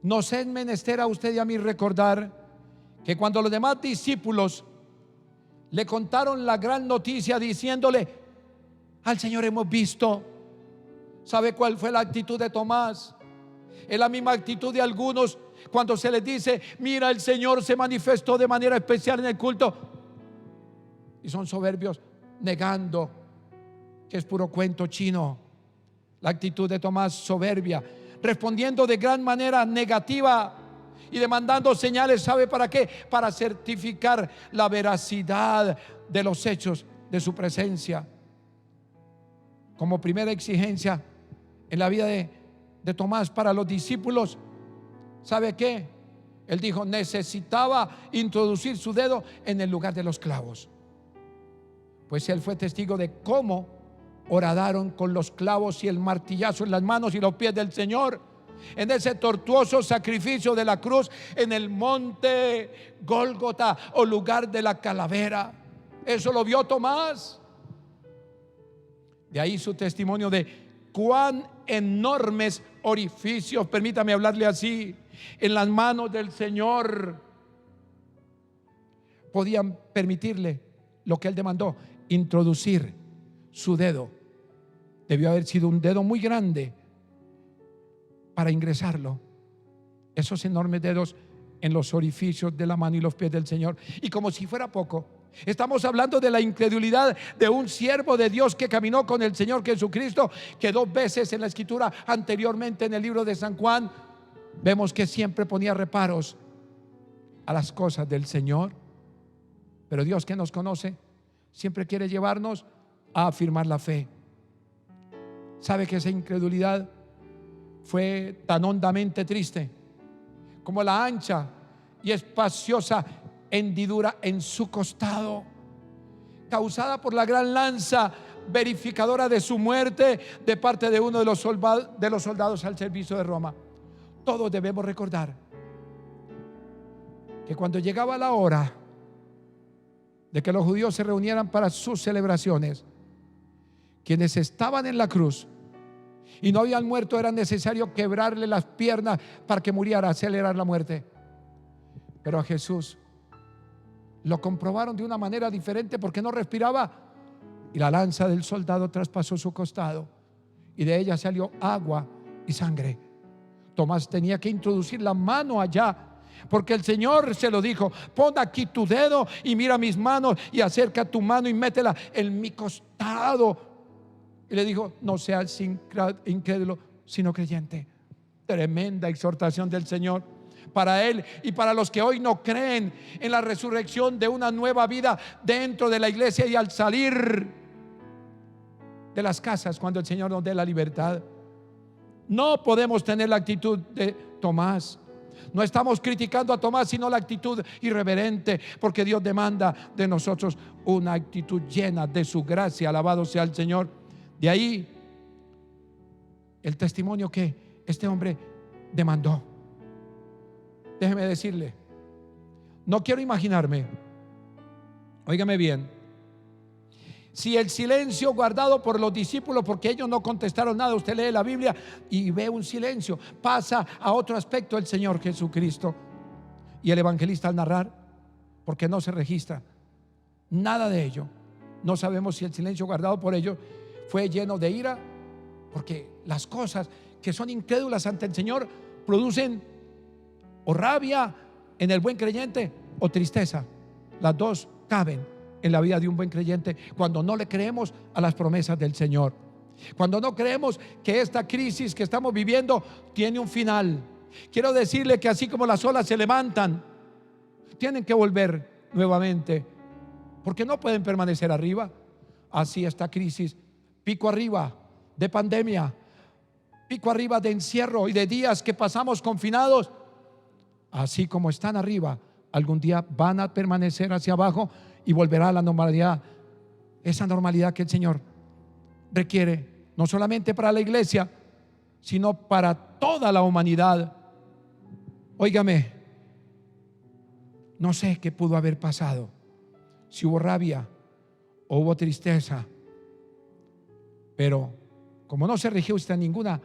nos es menester a usted y a mí recordar que cuando los demás discípulos le contaron la gran noticia diciéndole, al Señor hemos visto, ¿sabe cuál fue la actitud de Tomás? Es la misma actitud de algunos cuando se les dice, mira, el Señor se manifestó de manera especial en el culto, y son soberbios, negando que es puro cuento chino. La actitud de Tomás, soberbia, respondiendo de gran manera negativa y demandando señales. ¿Sabe para qué? Para certificar la veracidad de los hechos de su presencia. Como primera exigencia en la vida de Tomás para los discípulos, ¿sabe qué? Él dijo, necesitaba introducir su dedo en el lugar de los clavos. Pues él fue testigo de cómo horadaron con los clavos y el martillazo en las manos y los pies del Señor en ese tortuoso sacrificio de la cruz en el monte Gólgota, o lugar de la calavera. Eso lo vio Tomás. De ahí su testimonio de cuán enormes orificios, permítame hablarle así, en las manos del Señor podían permitirle lo que él demandó, introducir su dedo. Debió haber sido un dedo muy grande para ingresarlo, esos enormes dedos, en los orificios de la mano y los pies del Señor. Y como si fuera poco, estamos hablando de la incredulidad de un siervo de Dios que caminó con el Señor Jesucristo, que 2 veces en la escritura anteriormente en el libro de San Juan vemos que siempre ponía reparos a las cosas del Señor. Pero Dios, que nos conoce, siempre quiere llevarnos a afirmar la fe. Sabe que esa incredulidad fue tan hondamente triste como la ancha y espaciosa hendidura en su costado, causada por la gran lanza verificadora de su muerte de parte de uno de los soldados al servicio de Roma. Todos debemos recordar que cuando llegaba la hora de que los judíos se reunieran para sus celebraciones, quienes estaban en la cruz y no habían muerto, era necesario quebrarle las piernas para que muriera, acelerar la muerte. Pero a Jesús lo comprobaron de una manera diferente, porque no respiraba, y la lanza del soldado traspasó su costado y de ella salió agua y sangre. Tomás tenía que introducir la mano allá, porque el Señor se lo dijo: pon aquí tu dedo y mira mis manos, y acerca tu mano y métela en mi costado. Y le dijo: no seas incrédulo, sino creyente. Tremenda exhortación del Señor para él y para los que hoy no creen en la resurrección de una nueva vida dentro de la iglesia y al salir de las casas cuando el Señor nos dé la libertad. No podemos tener la actitud de Tomás. No estamos criticando a Tomás, sino la actitud irreverente, porque Dios demanda de nosotros una actitud llena de su gracia. Alabado sea el Señor. De ahí el testimonio que este hombre demandó. Déjeme decirle, no quiero imaginarme, óigame bien, si el silencio guardado por los discípulos, porque ellos no contestaron nada. Usted lee la Biblia y ve un silencio. Pasa a otro aspecto el Señor Jesucristo y el evangelista al narrar, porque no se registra nada de ello. No sabemos si el silencio guardado por ellos fue lleno de ira, porque las cosas que son incrédulas ante el Señor producen o rabia en el buen creyente o tristeza. Las dos caben en la vida de un buen creyente cuando no le creemos a las promesas del Señor, cuando no creemos que esta crisis que estamos viviendo tiene un final. Quiero decirle que así como las olas se levantan, tienen que volver nuevamente, porque no pueden permanecer arriba. Así esta crisis, pico arriba de pandemia, pico arriba de encierro y de días que pasamos confinados, así como están arriba, algún día van a permanecer hacia abajo y volverá a la normalidad. Esa normalidad que el Señor requiere, no solamente para la iglesia, sino para toda la humanidad. Óigame, no sé qué pudo haber pasado, si hubo rabia o hubo tristeza, pero como no se rigió usted en ninguna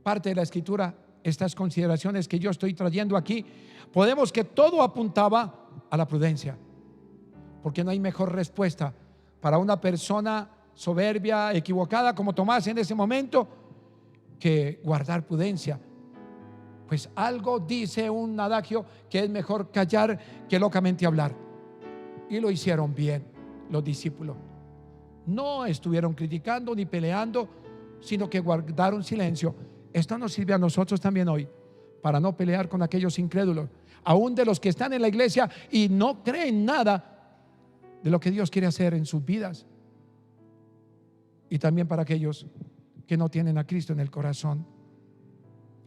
parte de la Escritura estas consideraciones que yo estoy trayendo aquí, podemos que todo apuntaba a la prudencia, porque no hay mejor respuesta para una persona soberbia, equivocada como Tomás en ese momento, que guardar prudencia. Pues algo dice un adagio, que es mejor callar que locamente hablar. Y lo hicieron bien los discípulos. No estuvieron criticando ni peleando, sino que guardaron silencio. Esto nos sirve a nosotros también hoy, para no pelear con aquellos incrédulos, aún de los que están en la iglesia y no creen nada de lo que Dios quiere hacer en sus vidas. Y también para aquellos que no tienen a Cristo en el corazón.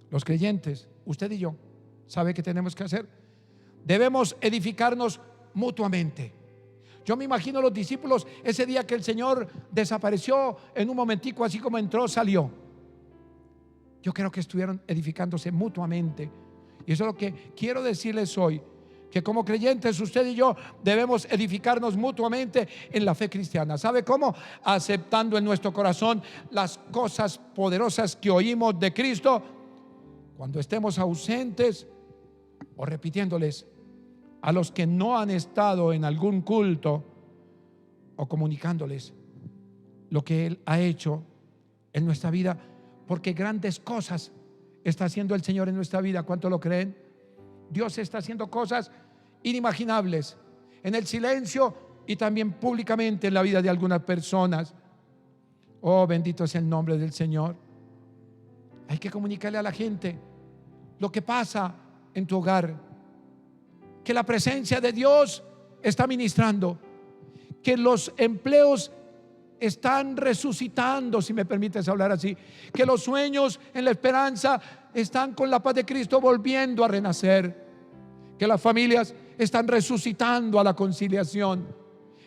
Los creyentes, usted y yo, ¿sabe qué tenemos que hacer? Debemos edificarnos mutuamente. Yo me imagino los discípulos ese día que el Señor desapareció en un momentico, así como entró, salió. Yo creo que estuvieron edificándose mutuamente. Y eso es lo que quiero decirles hoy, que como creyentes usted y yo debemos edificarnos mutuamente en la fe cristiana. ¿Sabe cómo? Aceptando en nuestro corazón las cosas poderosas que oímos de Cristo cuando estemos ausentes, o repitiéndoles a los que no han estado en algún culto, o comunicándoles lo que Él ha hecho en nuestra vida, porque grandes cosas está haciendo el Señor en nuestra vida. ¿Cuánto lo creen? Dios está haciendo cosas inimaginables en el silencio y también públicamente en la vida de algunas personas. Oh, bendito es el nombre del Señor. Hay que comunicarle a la gente lo que pasa en tu hogar, que la presencia de Dios está ministrando, que los empleos están resucitando, si me permites hablar así, que los sueños en la esperanza están con la paz de Cristo volviendo a renacer, que las familias están resucitando a la conciliación,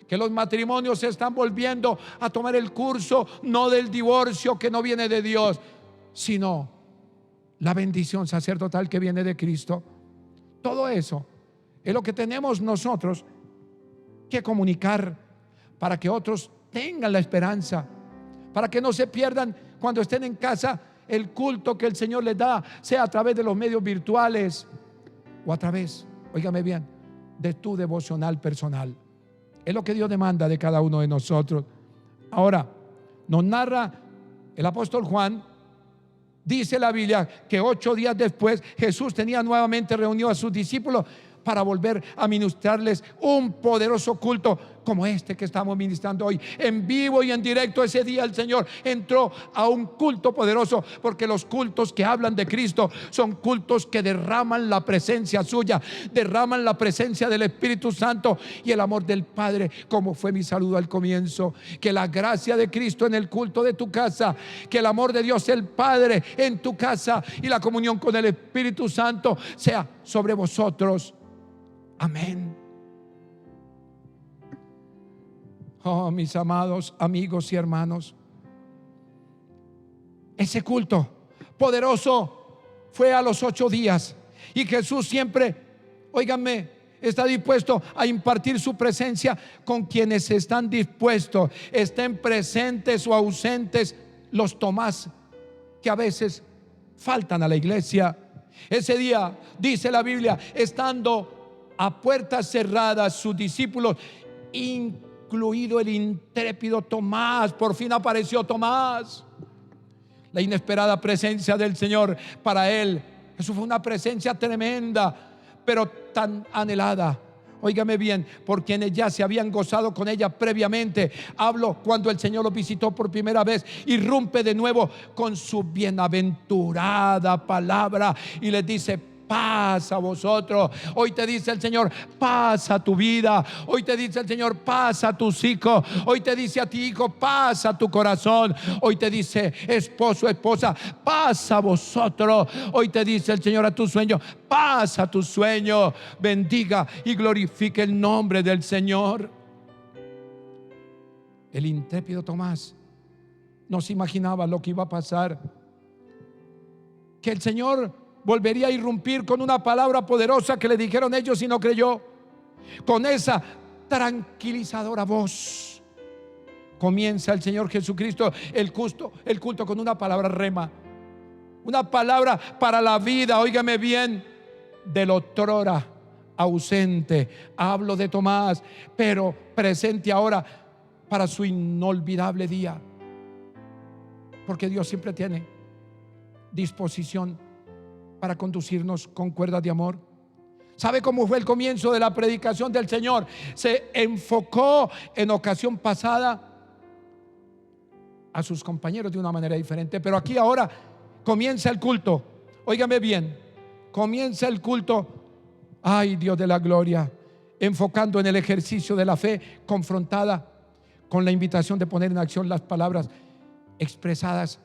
que los matrimonios se están volviendo a tomar el curso no del divorcio que no viene de Dios, sino la bendición sacerdotal que viene de Cristo. Todo eso es lo que tenemos nosotros que comunicar para que otros tengan la esperanza, para que no se pierdan cuando estén en casa el culto que el Señor les da, sea a través de los medios virtuales o a través, óigame bien, de tu devocional personal. Es lo que Dios demanda de cada uno de nosotros. Ahora, nos narra el apóstol Juan, dice la Biblia que 8 días después Jesús tenía nuevamente reunido a sus discípulos para volver a ministrarles un poderoso culto como este que estamos ministrando hoy. En vivo y en directo, ese día el Señor entró a un culto poderoso, porque los cultos que hablan de Cristo son cultos que derraman la presencia suya, derraman la presencia del Espíritu Santo y el amor del Padre, como fue mi saludo al comienzo. Que la gracia de Cristo en el culto de tu casa, que el amor de Dios el Padre en tu casa y la comunión con el Espíritu Santo sea sobre vosotros. Amén. Oh, mis amados amigos y hermanos, ese culto poderoso fue a los 8 días, y Jesús siempre, óiganme, está dispuesto a impartir su presencia con quienes están dispuestos, estén presentes o ausentes los Tomás que a veces faltan a la iglesia. Ese día, dice la Biblia, estando a puertas cerradas, sus discípulos, incluido el intrépido Tomás, por fin apareció Tomás. La inesperada presencia del Señor para él, eso fue una presencia tremenda, pero tan anhelada. Óigame bien, por quienes ya se habían gozado con ella previamente. Hablo cuando el Señor los visitó por primera vez, irrumpe de nuevo con su bienaventurada palabra y les dice: paz a vosotros. Hoy te dice el Señor: paz a tu vida. Hoy te dice el Señor: paz a tus hijos. Hoy te dice a ti, hijo: paz a tu corazón. Hoy te dice, esposo, esposa: paz a vosotros. Hoy te dice el Señor a tu sueño: paz a tu sueño. Bendiga y glorifique el nombre del Señor. El intrépido Tomás no se imaginaba lo que iba a pasar, que el Señor volvería a irrumpir con una palabra poderosa que le dijeron ellos y no creyó. Con esa tranquilizadora voz comienza el Señor Jesucristo el culto con una palabra rema, una palabra para la vida. Óigame bien, del otrora ausente. Hablo de Tomás, pero presente ahora para su inolvidable día, porque Dios siempre tiene disposición para conducirnos con cuerdas de amor. ¿Sabe cómo fue el comienzo de la predicación del Señor? Se enfocó en ocasión pasada a sus compañeros de una manera diferente, pero aquí ahora comienza el culto. Óigame bien, comienza el culto, ay Dios de la gloria, enfocando en el ejercicio de la fe, confrontada con la invitación de poner en acción las palabras expresadas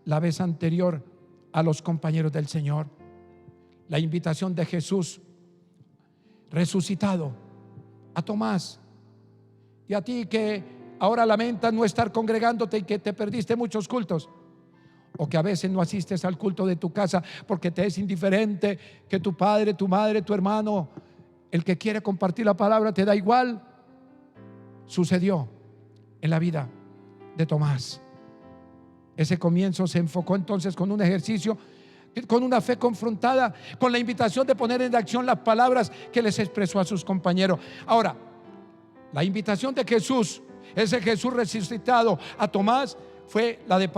la vez anterior a los compañeros del Señor. La invitación de Jesús resucitado a Tomás y a ti que ahora lamentas no estar congregándote y que te perdiste muchos cultos, o que a veces no asistes al culto de tu casa porque te es indiferente, que tu padre, tu madre, tu hermano, el que quiere compartir la palabra, te da igual. Sucedió en la vida de Tomás. Ese comienzo se enfocó entonces con un ejercicio, con una fe confrontada, con la invitación de poner en acción las palabras que les expresó a sus compañeros. Ahora, la invitación de Jesús, ese Jesús resucitado a Tomás, fue la de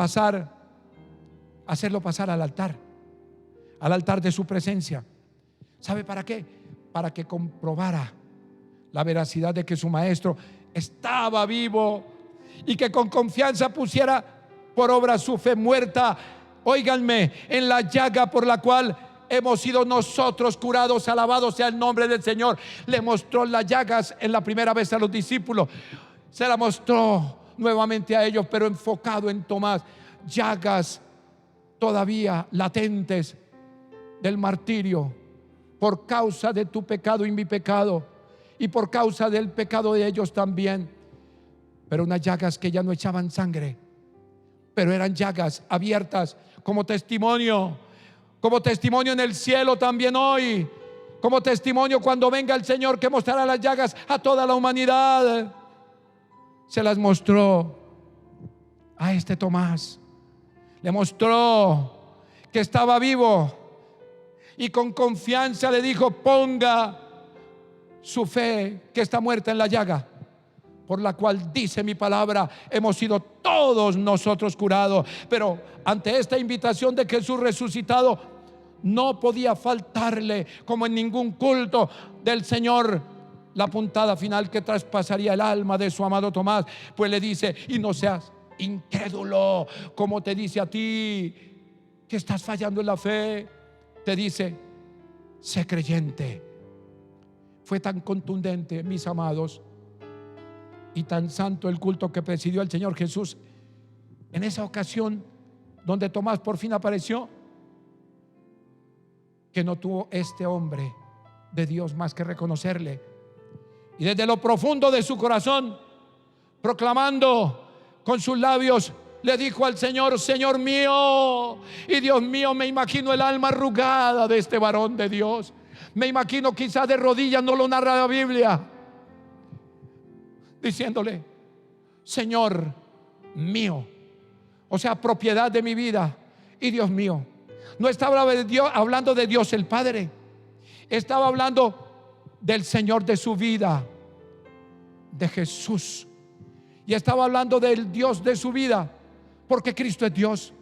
hacerlo pasar al altar de su presencia. ¿Sabe para qué? Para que comprobara la veracidad de que su maestro estaba vivo y que con confianza pusiera por obra su fe muerta, óiganme, en la llaga por la cual hemos sido nosotros curados. Alabado sea el nombre del Señor. Le mostró las llagas en la primera vez a los discípulos, se la mostró nuevamente a ellos, pero enfocado en Tomás. Llagas todavía latentes del martirio por causa de tu pecado y mi pecado, y por causa del pecado de ellos también. Pero unas llagas que ya no echaban sangre, pero eran llagas abiertas como testimonio en el cielo también hoy, como testimonio cuando venga el Señor, que mostrará las llagas a toda la humanidad. Se las mostró a este Tomás, le mostró que estaba vivo, y con confianza le dijo: ponga su fe, que está muerta en la llaga, por la cual dice mi palabra, hemos sido todos nosotros curados. Pero ante esta invitación de Jesús resucitado, no podía faltarle, como en ningún culto del Señor, la puntada final que traspasaría el alma de su amado Tomás. Pues le dice: y no seas incrédulo, como te dice a ti que estás fallando en la fe, te dice: sé creyente. Fue tan contundente, mis amados, y tan santo el culto que presidió el Señor Jesús en esa ocasión donde Tomás por fin apareció, que no tuvo este hombre de Dios más que reconocerle, y desde lo profundo de su corazón, proclamando con sus labios, le dijo al Señor: Señor mío y Dios mío. Me imagino el alma arrugada de este varón de Dios. Me imagino quizás de rodillas, no lo narra la Biblia, diciéndole: Señor mío, o sea, propiedad de mi vida, y Dios mío. No estaba hablando de Dios el Padre, estaba hablando del Señor de su vida, de Jesús, y estaba hablando del Dios de su vida, porque Cristo es Dios.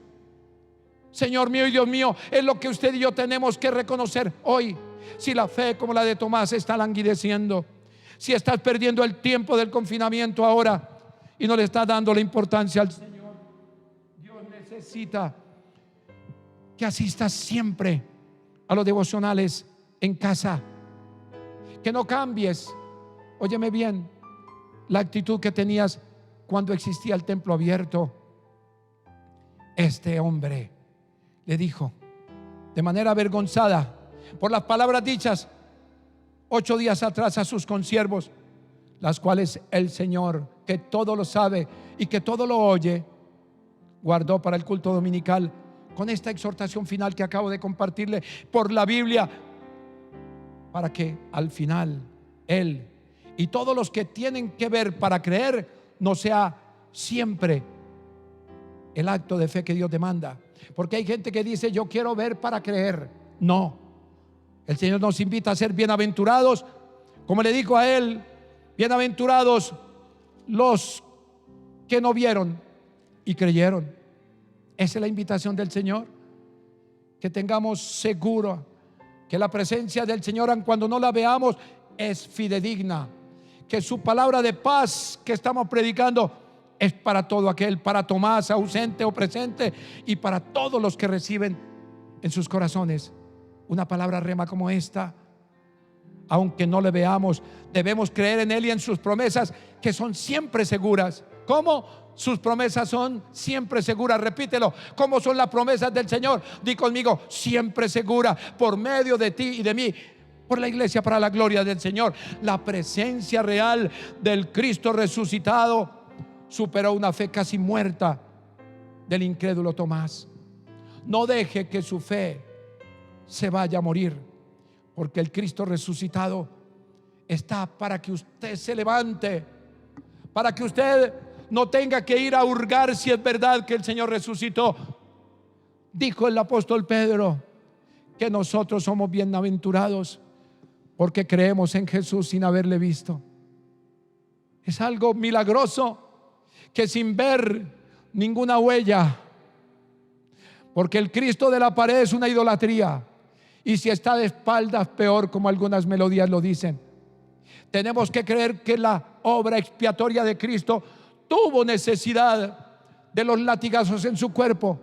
Señor mío y Dios mío, es lo que usted y yo tenemos que reconocer hoy. Si la fe como la de Tomás está languideciendo, si estás perdiendo el tiempo del confinamiento ahora y no le estás dando la importancia al Señor, Dios necesita que asistas siempre a los devocionales en casa, que no cambies, óyeme bien, la actitud que tenías cuando existía el templo abierto. Este hombre le dijo de manera avergonzada por las palabras dichas 8 días atrás a sus consiervos, las cuales el Señor, que todo lo sabe y que todo lo oye, guardó para el culto dominical, con esta exhortación final que acabo de compartirle por la Biblia, para que al final él y todos los que tienen que ver para creer no sea siempre el acto de fe que Dios demanda. Porque hay gente que dice: yo quiero ver para creer. No, el Señor nos invita a ser bienaventurados, como le dijo a él: bienaventurados los que no vieron y creyeron. Esa es la invitación del Señor, que tengamos seguro que la presencia del Señor, aun cuando no la veamos, es fidedigna, que su palabra de paz que estamos predicando es para todo aquel, para Tomás ausente o presente, y para todos los que reciben en sus corazones una palabra rema como esta. Aunque no le veamos, debemos creer en Él y en sus promesas, que son siempre seguras. ¿Cómo? Sus promesas son siempre seguras. Repítelo: ¿cómo son las promesas del Señor? Di conmigo: siempre segura, por medio de ti y de mí, por la iglesia, para la gloria del Señor. La presencia real del Cristo resucitado superó una fe casi muerta del incrédulo Tomás. No deje que su fe se vaya a morir, porque el Cristo resucitado está para que usted se levante, para que usted no tenga que ir a hurgar si es verdad que el Señor resucitó. Dijo el apóstol Pedro que nosotros somos bienaventurados porque creemos en Jesús sin haberle visto. Es algo milagroso que sin ver ninguna huella, porque el Cristo de la pared es una idolatría, y si está de espaldas, peor, como algunas melodías lo dicen. Tenemos que creer que la obra expiatoria de Cristo tuvo necesidad de los latigazos en su cuerpo,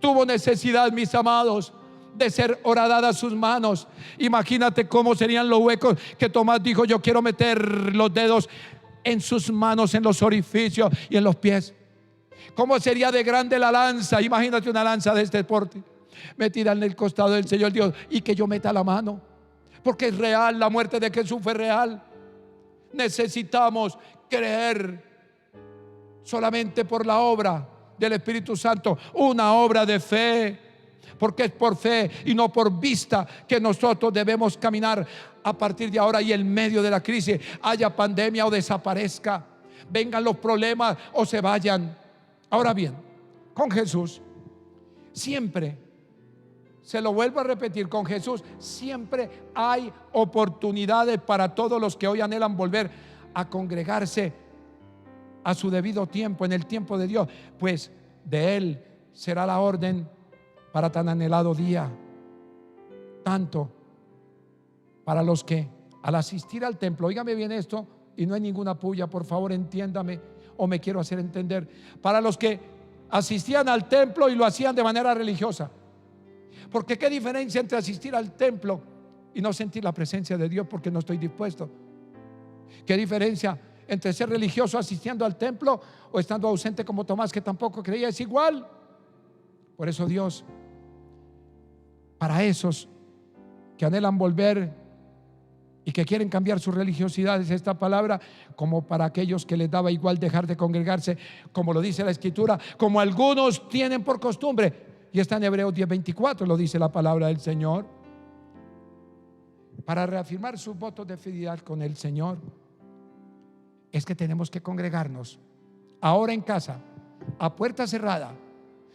tuvo necesidad, mis amados, de ser horadadas sus manos. Imagínate cómo serían los huecos que Tomás dijo: yo quiero meter los dedos en sus manos, en los orificios y en los pies. ¿Cómo sería de grande la lanza? Imagínate una lanza de este porte metida en el costado del Señor Dios, y que yo meta la mano, porque es real. La muerte de Jesús fue real. Necesitamos creer solamente por la obra del Espíritu Santo, una obra de fe, porque es por fe y no por vista que nosotros debemos caminar a partir de ahora. Y en medio de la crisis, haya pandemia o desaparezca, vengan los problemas o se vayan. Ahora bien, con Jesús siempre, se lo vuelvo a repetir, con Jesús siempre hay oportunidades para todos los que hoy anhelan volver a congregarse a su debido tiempo, en el tiempo de Dios, pues de Él será la orden para tan anhelado día. Tanto para los que al asistir al templo, óigame bien esto, y no hay ninguna puya, por favor entiéndame, o me quiero hacer entender, para los que asistían al templo y lo hacían de manera religiosa. Porque qué diferencia entre asistir al templo y no sentir la presencia de Dios porque no estoy dispuesto. Qué diferencia entre ser religioso asistiendo al templo o estando ausente como Tomás, que tampoco creía. Es igual. Por eso Dios, para esos que anhelan volver y que quieren cambiar su religiosidad, es esta palabra, como para aquellos que les daba igual dejar de congregarse, como lo dice la Escritura, como algunos tienen por costumbre. Y está en Hebreos 10:24, lo dice la palabra del Señor. Para reafirmar sus votos de fidelidad con el Señor, es que tenemos que congregarnos ahora en casa, a puerta cerrada.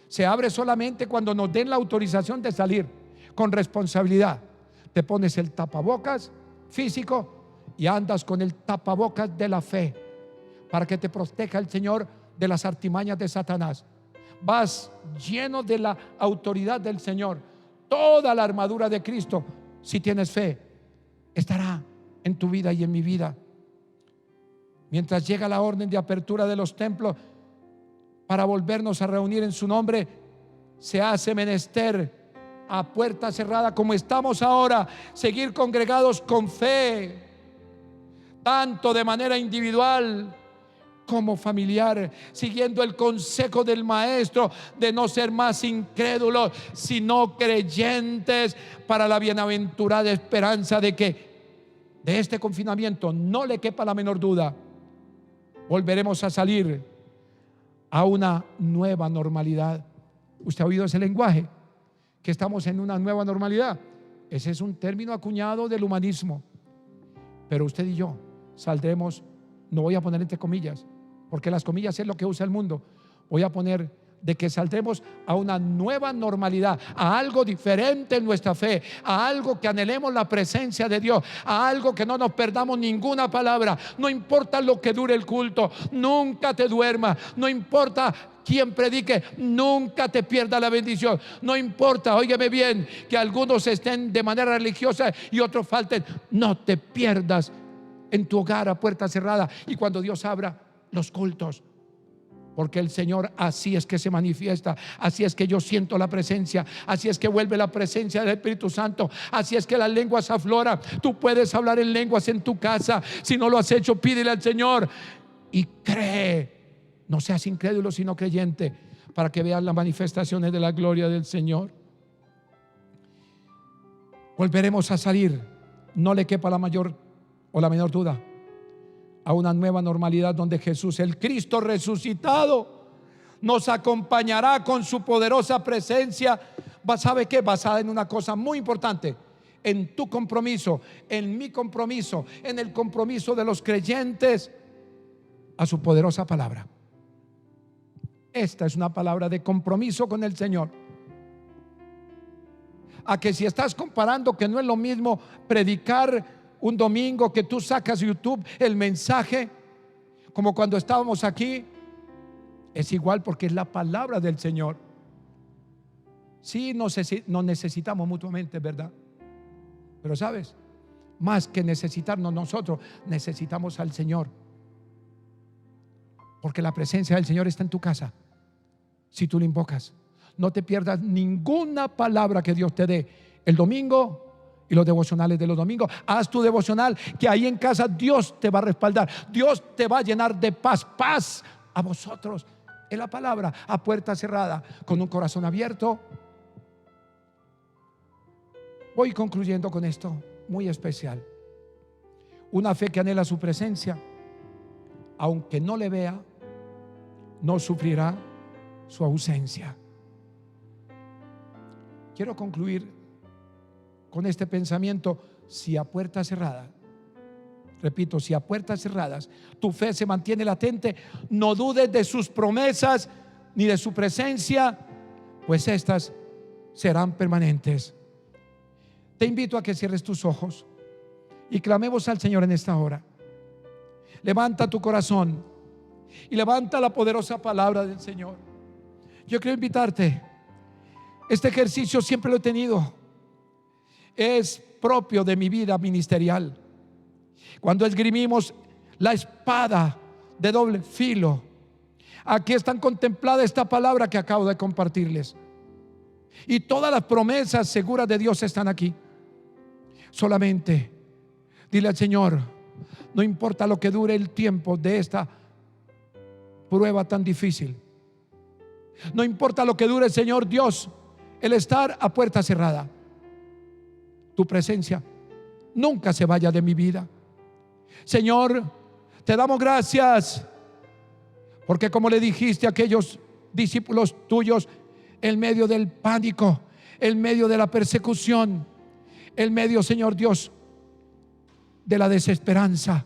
Se abre solamente cuando nos den la autorización de salir, con responsabilidad. Te pones el tapabocas físico y andas con el tapabocas de la fe, para que te proteja el Señor de las artimañas de Satanás. Vas lleno de la autoridad del Señor. Toda la armadura de Cristo, si tienes fe, estará en tu vida y en mi vida. Mientras llega la orden de apertura de los templos para volvernos a reunir en su nombre, se hace menester a puerta cerrada, como estamos ahora, seguir congregados con fe, tanto de manera individual como familiar, siguiendo el consejo del Maestro de no ser más incrédulos, sino creyentes, para la bienaventurada esperanza de que de este confinamiento, no le quepa la menor duda, volveremos a salir a una nueva normalidad. ¿Usted ha oído ese lenguaje? Que estamos en una nueva normalidad. Ese es un término acuñado del humanismo. Pero usted y yo saldremos, no voy a poner entre comillas, porque las comillas es lo que usa el mundo. Voy a poner de que saldremos a una nueva normalidad, a algo diferente en nuestra fe, a algo que anhelemos la presencia de Dios, a algo que no nos perdamos ninguna palabra. No importa lo que dure el culto, nunca te duermas. No importa quien predique, nunca te pierda la bendición. No importa, óigame bien, que algunos estén de manera religiosa y otros falten. No te pierdas en tu hogar a puerta cerrada y cuando Dios abra los cultos, porque el Señor así es que se manifiesta, así es que yo siento la presencia, así es que vuelve la presencia del Espíritu Santo, así es que las lenguas afloran. Tú puedes hablar en lenguas en tu casa. Si no lo has hecho, pídele al Señor y cree. No seas incrédulo sino creyente, para que veas las manifestaciones de la gloria del Señor. Volveremos a salir, no le quepa la mayor o la menor duda, a una nueva normalidad donde Jesús, el Cristo resucitado, nos acompañará con su poderosa presencia. ¿Sabe qué? Basada en una cosa muy importante: en tu compromiso, en mi compromiso, en el compromiso de los creyentes a su poderosa palabra. Esta es una palabra de compromiso con el Señor. A que si estás comparando, que no es lo mismo predicar un domingo que tú sacas YouTube el mensaje, como cuando estábamos aquí, es igual, porque es la palabra del Señor. Sí, nos necesitamos mutuamente, ¿verdad? Pero sabes, más que necesitarnos nosotros, necesitamos al Señor, porque la presencia del Señor está en tu casa. Si tú lo invocas, no te pierdas ninguna palabra que Dios te dé el domingo y los devocionales de los domingos. Haz tu devocional, que ahí en casa Dios te va a respaldar. Dios te va a llenar de paz. Paz a vosotros. Es la palabra, a puerta cerrada, con un corazón abierto. Voy concluyendo con esto muy especial. Una fe que anhela su presencia, aunque no le vea, no sufrirá su ausencia. Quiero concluir con este pensamiento. Si a puerta cerrada, repito, si a puertas cerradas tu fe se mantiene latente, no dudes de sus promesas ni de su presencia, pues estas serán permanentes. Te invito a que cierres tus ojos y clamemos al Señor en esta hora. Levanta tu corazón y levanta la poderosa palabra del Señor. Yo quiero invitarte. Este ejercicio siempre lo he tenido. Es propio de mi vida ministerial. Cuando esgrimimos la espada de doble filo, aquí están contempladas esta palabra que acabo de compartirles. Y todas las promesas seguras de Dios están aquí. Solamente dile al Señor: no importa lo que dure el tiempo de esta prueba tan difícil, no importa lo que dure, Señor Dios, el estar a puerta cerrada, tu presencia nunca se vaya de mi vida. Señor, te damos gracias, porque como le dijiste a aquellos discípulos tuyos, en medio del pánico, en medio de la persecución, en medio, Señor Dios, de la desesperanza,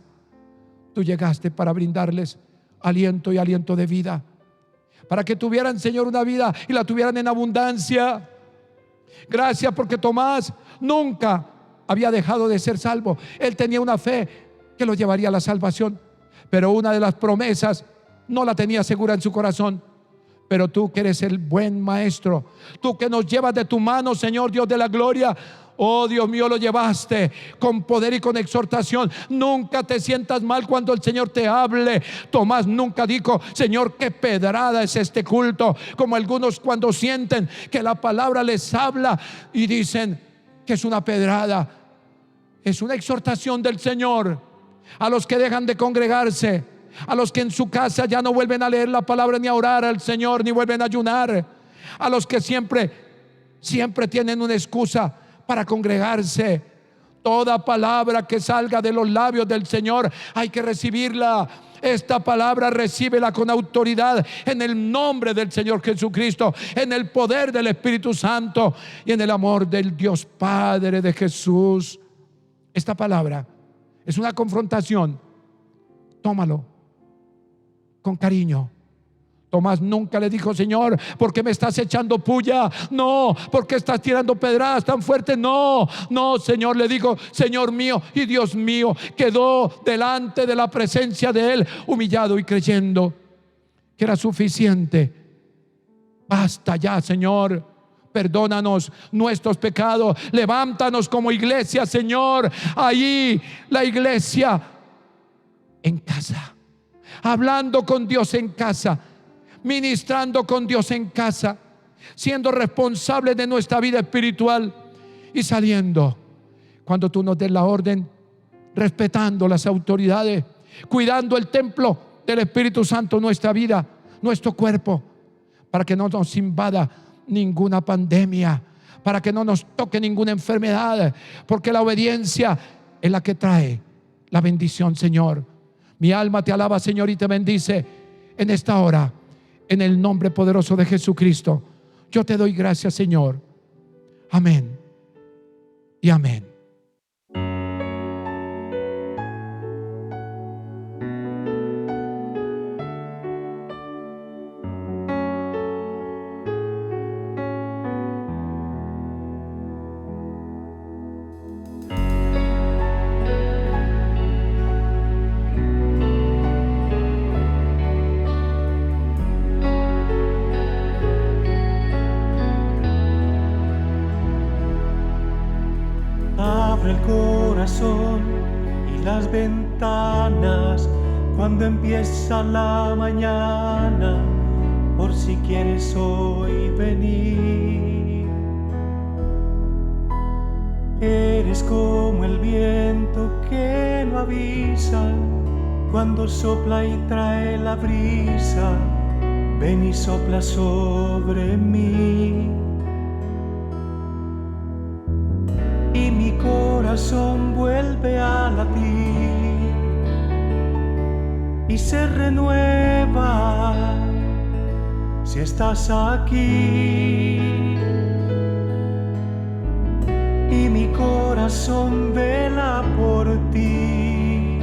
tú llegaste para brindarles aliento y aliento de vida, para que tuvieran, Señor, una vida y la tuvieran en abundancia. Gracias, porque Tomás nunca había dejado de ser salvo. Él tenía una fe que lo llevaría a la salvación, pero una de las promesas no la tenía segura en su corazón. Pero tú, que eres el buen maestro, tú que nos llevas de tu mano, Señor Dios de la gloria, oh Dios mío, lo llevaste con poder y con exhortación. Nunca te sientas mal cuando el Señor te hable. Tomás nunca dijo: Señor, qué pedrada es este culto, como algunos cuando sienten que la palabra les habla y dicen que es una pedrada. Es una exhortación del Señor a los que dejan de congregarse, a los que en su casa ya no vuelven a leer la palabra ni a orar al Señor, ni vuelven a ayunar, a los que siempre tienen una excusa para congregarse. Toda palabra que salga de los labios del Señor hay que recibirla. Esta palabra recíbela con autoridad en el nombre del Señor Jesucristo, en el poder del Espíritu Santo y en el amor del Dios Padre de Jesús. Esta palabra es una confrontación. Tómalo con cariño. Tomás nunca le dijo: Señor, ¿por qué me estás echando puya? No. ¿Por qué estás tirando pedradas tan fuertes? No, Señor, le dijo: Señor mío y Dios mío. Quedó delante de la presencia de Él, humillado y creyendo que era suficiente. Basta ya, Señor. Perdónanos nuestros pecados. Levántanos como iglesia, Señor. Ahí la iglesia en casa, hablando con Dios en casa, ministrando con Dios en casa, siendo responsables de nuestra vida espiritual y saliendo cuando tú nos des la orden, respetando las autoridades, cuidando el templo del Espíritu Santo, nuestra vida, nuestro cuerpo, para que no nos invada ninguna pandemia, para que no nos toque ninguna enfermedad, porque la obediencia es la que trae la bendición, Señor. Mi alma te alaba, Señor, y te bendice en esta hora. En el nombre poderoso de Jesucristo, yo te doy gracias, Señor. Amén y amén. El corazón y las ventanas cuando empieza la mañana, por si quieres hoy venir. Eres como el viento que no avisa, cuando sopla y trae la brisa, ven y sopla sobre mí. Y mi corazón vuelve a latir y se renueva si estás aquí. Y mi corazón vela por ti,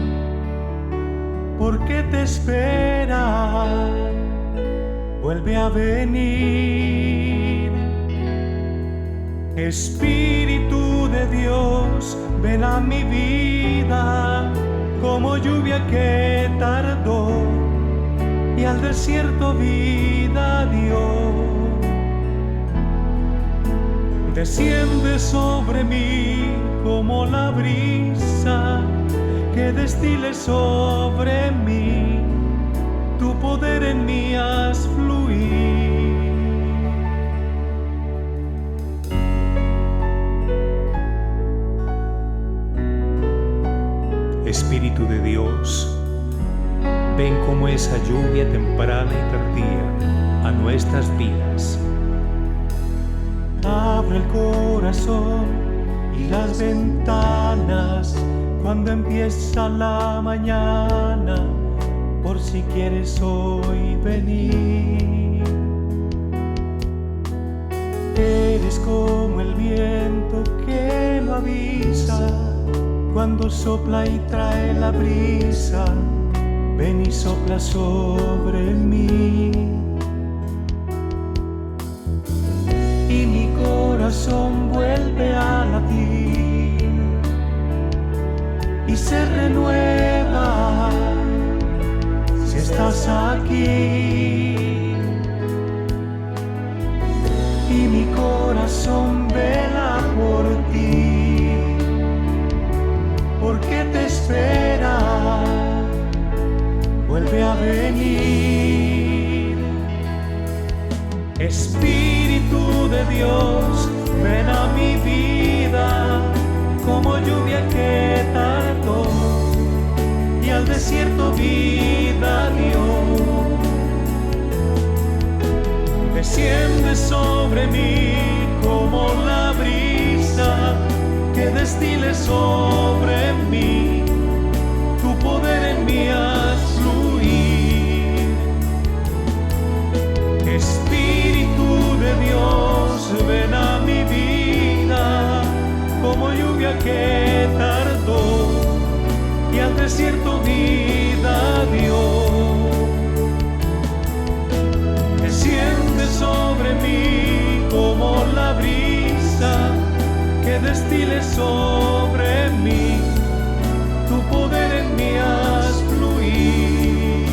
porque te espera, vuelve a venir. Espíritu de Dios, ven a mi vida, como lluvia que tardó y al desierto vida dio. Desciende sobre mí como la brisa, que destile sobre mí, tu poder en mí haz fluir. Espíritu de Dios, ven como esa lluvia temprana y tardía a nuestras vidas. Abre el corazón y las ventanas cuando empieza la mañana, por si quieres hoy venir. Eres como el viento que no avisa, cuando sopla y trae la brisa, ven y sopla sobre mí. Y mi corazón vuelve a latir y se renueva si estás aquí. Y mi corazón vela por ti, porque te espera, vuelve a venir. Espíritu de Dios, ven a mi vida, como lluvia que tardó y al desierto vida dio. Desciende sobre mí como la brisa, que destile sobre mí, tu poder en mí haz fluir. Espíritu de Dios, ven a mi vida, como lluvia que tardó y al desierto vida dio. Desciende sobre mí como la brisa, que destile sobre mí, tu poder en mí haz fluir.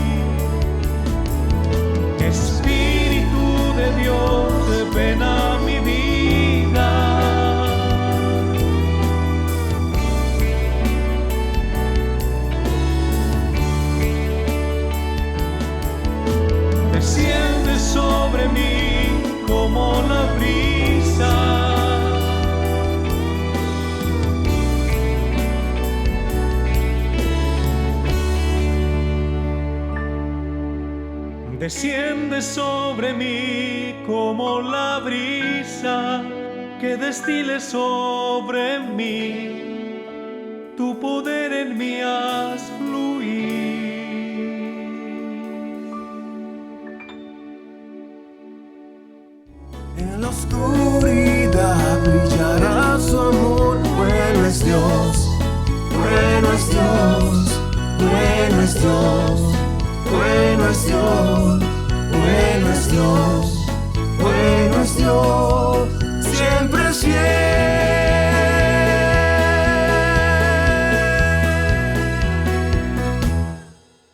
Espíritu de Dios, ven a mi vida. Desciende sobre mí como la brisa, desciende sobre mí como la brisa, que destile sobre mí, tu poder en mí haz fluir. En la oscuridad brillará su amor. Bueno es Dios, bueno es Dios, bueno es Dios, bueno es Dios, bueno es Dios, bueno es Dios.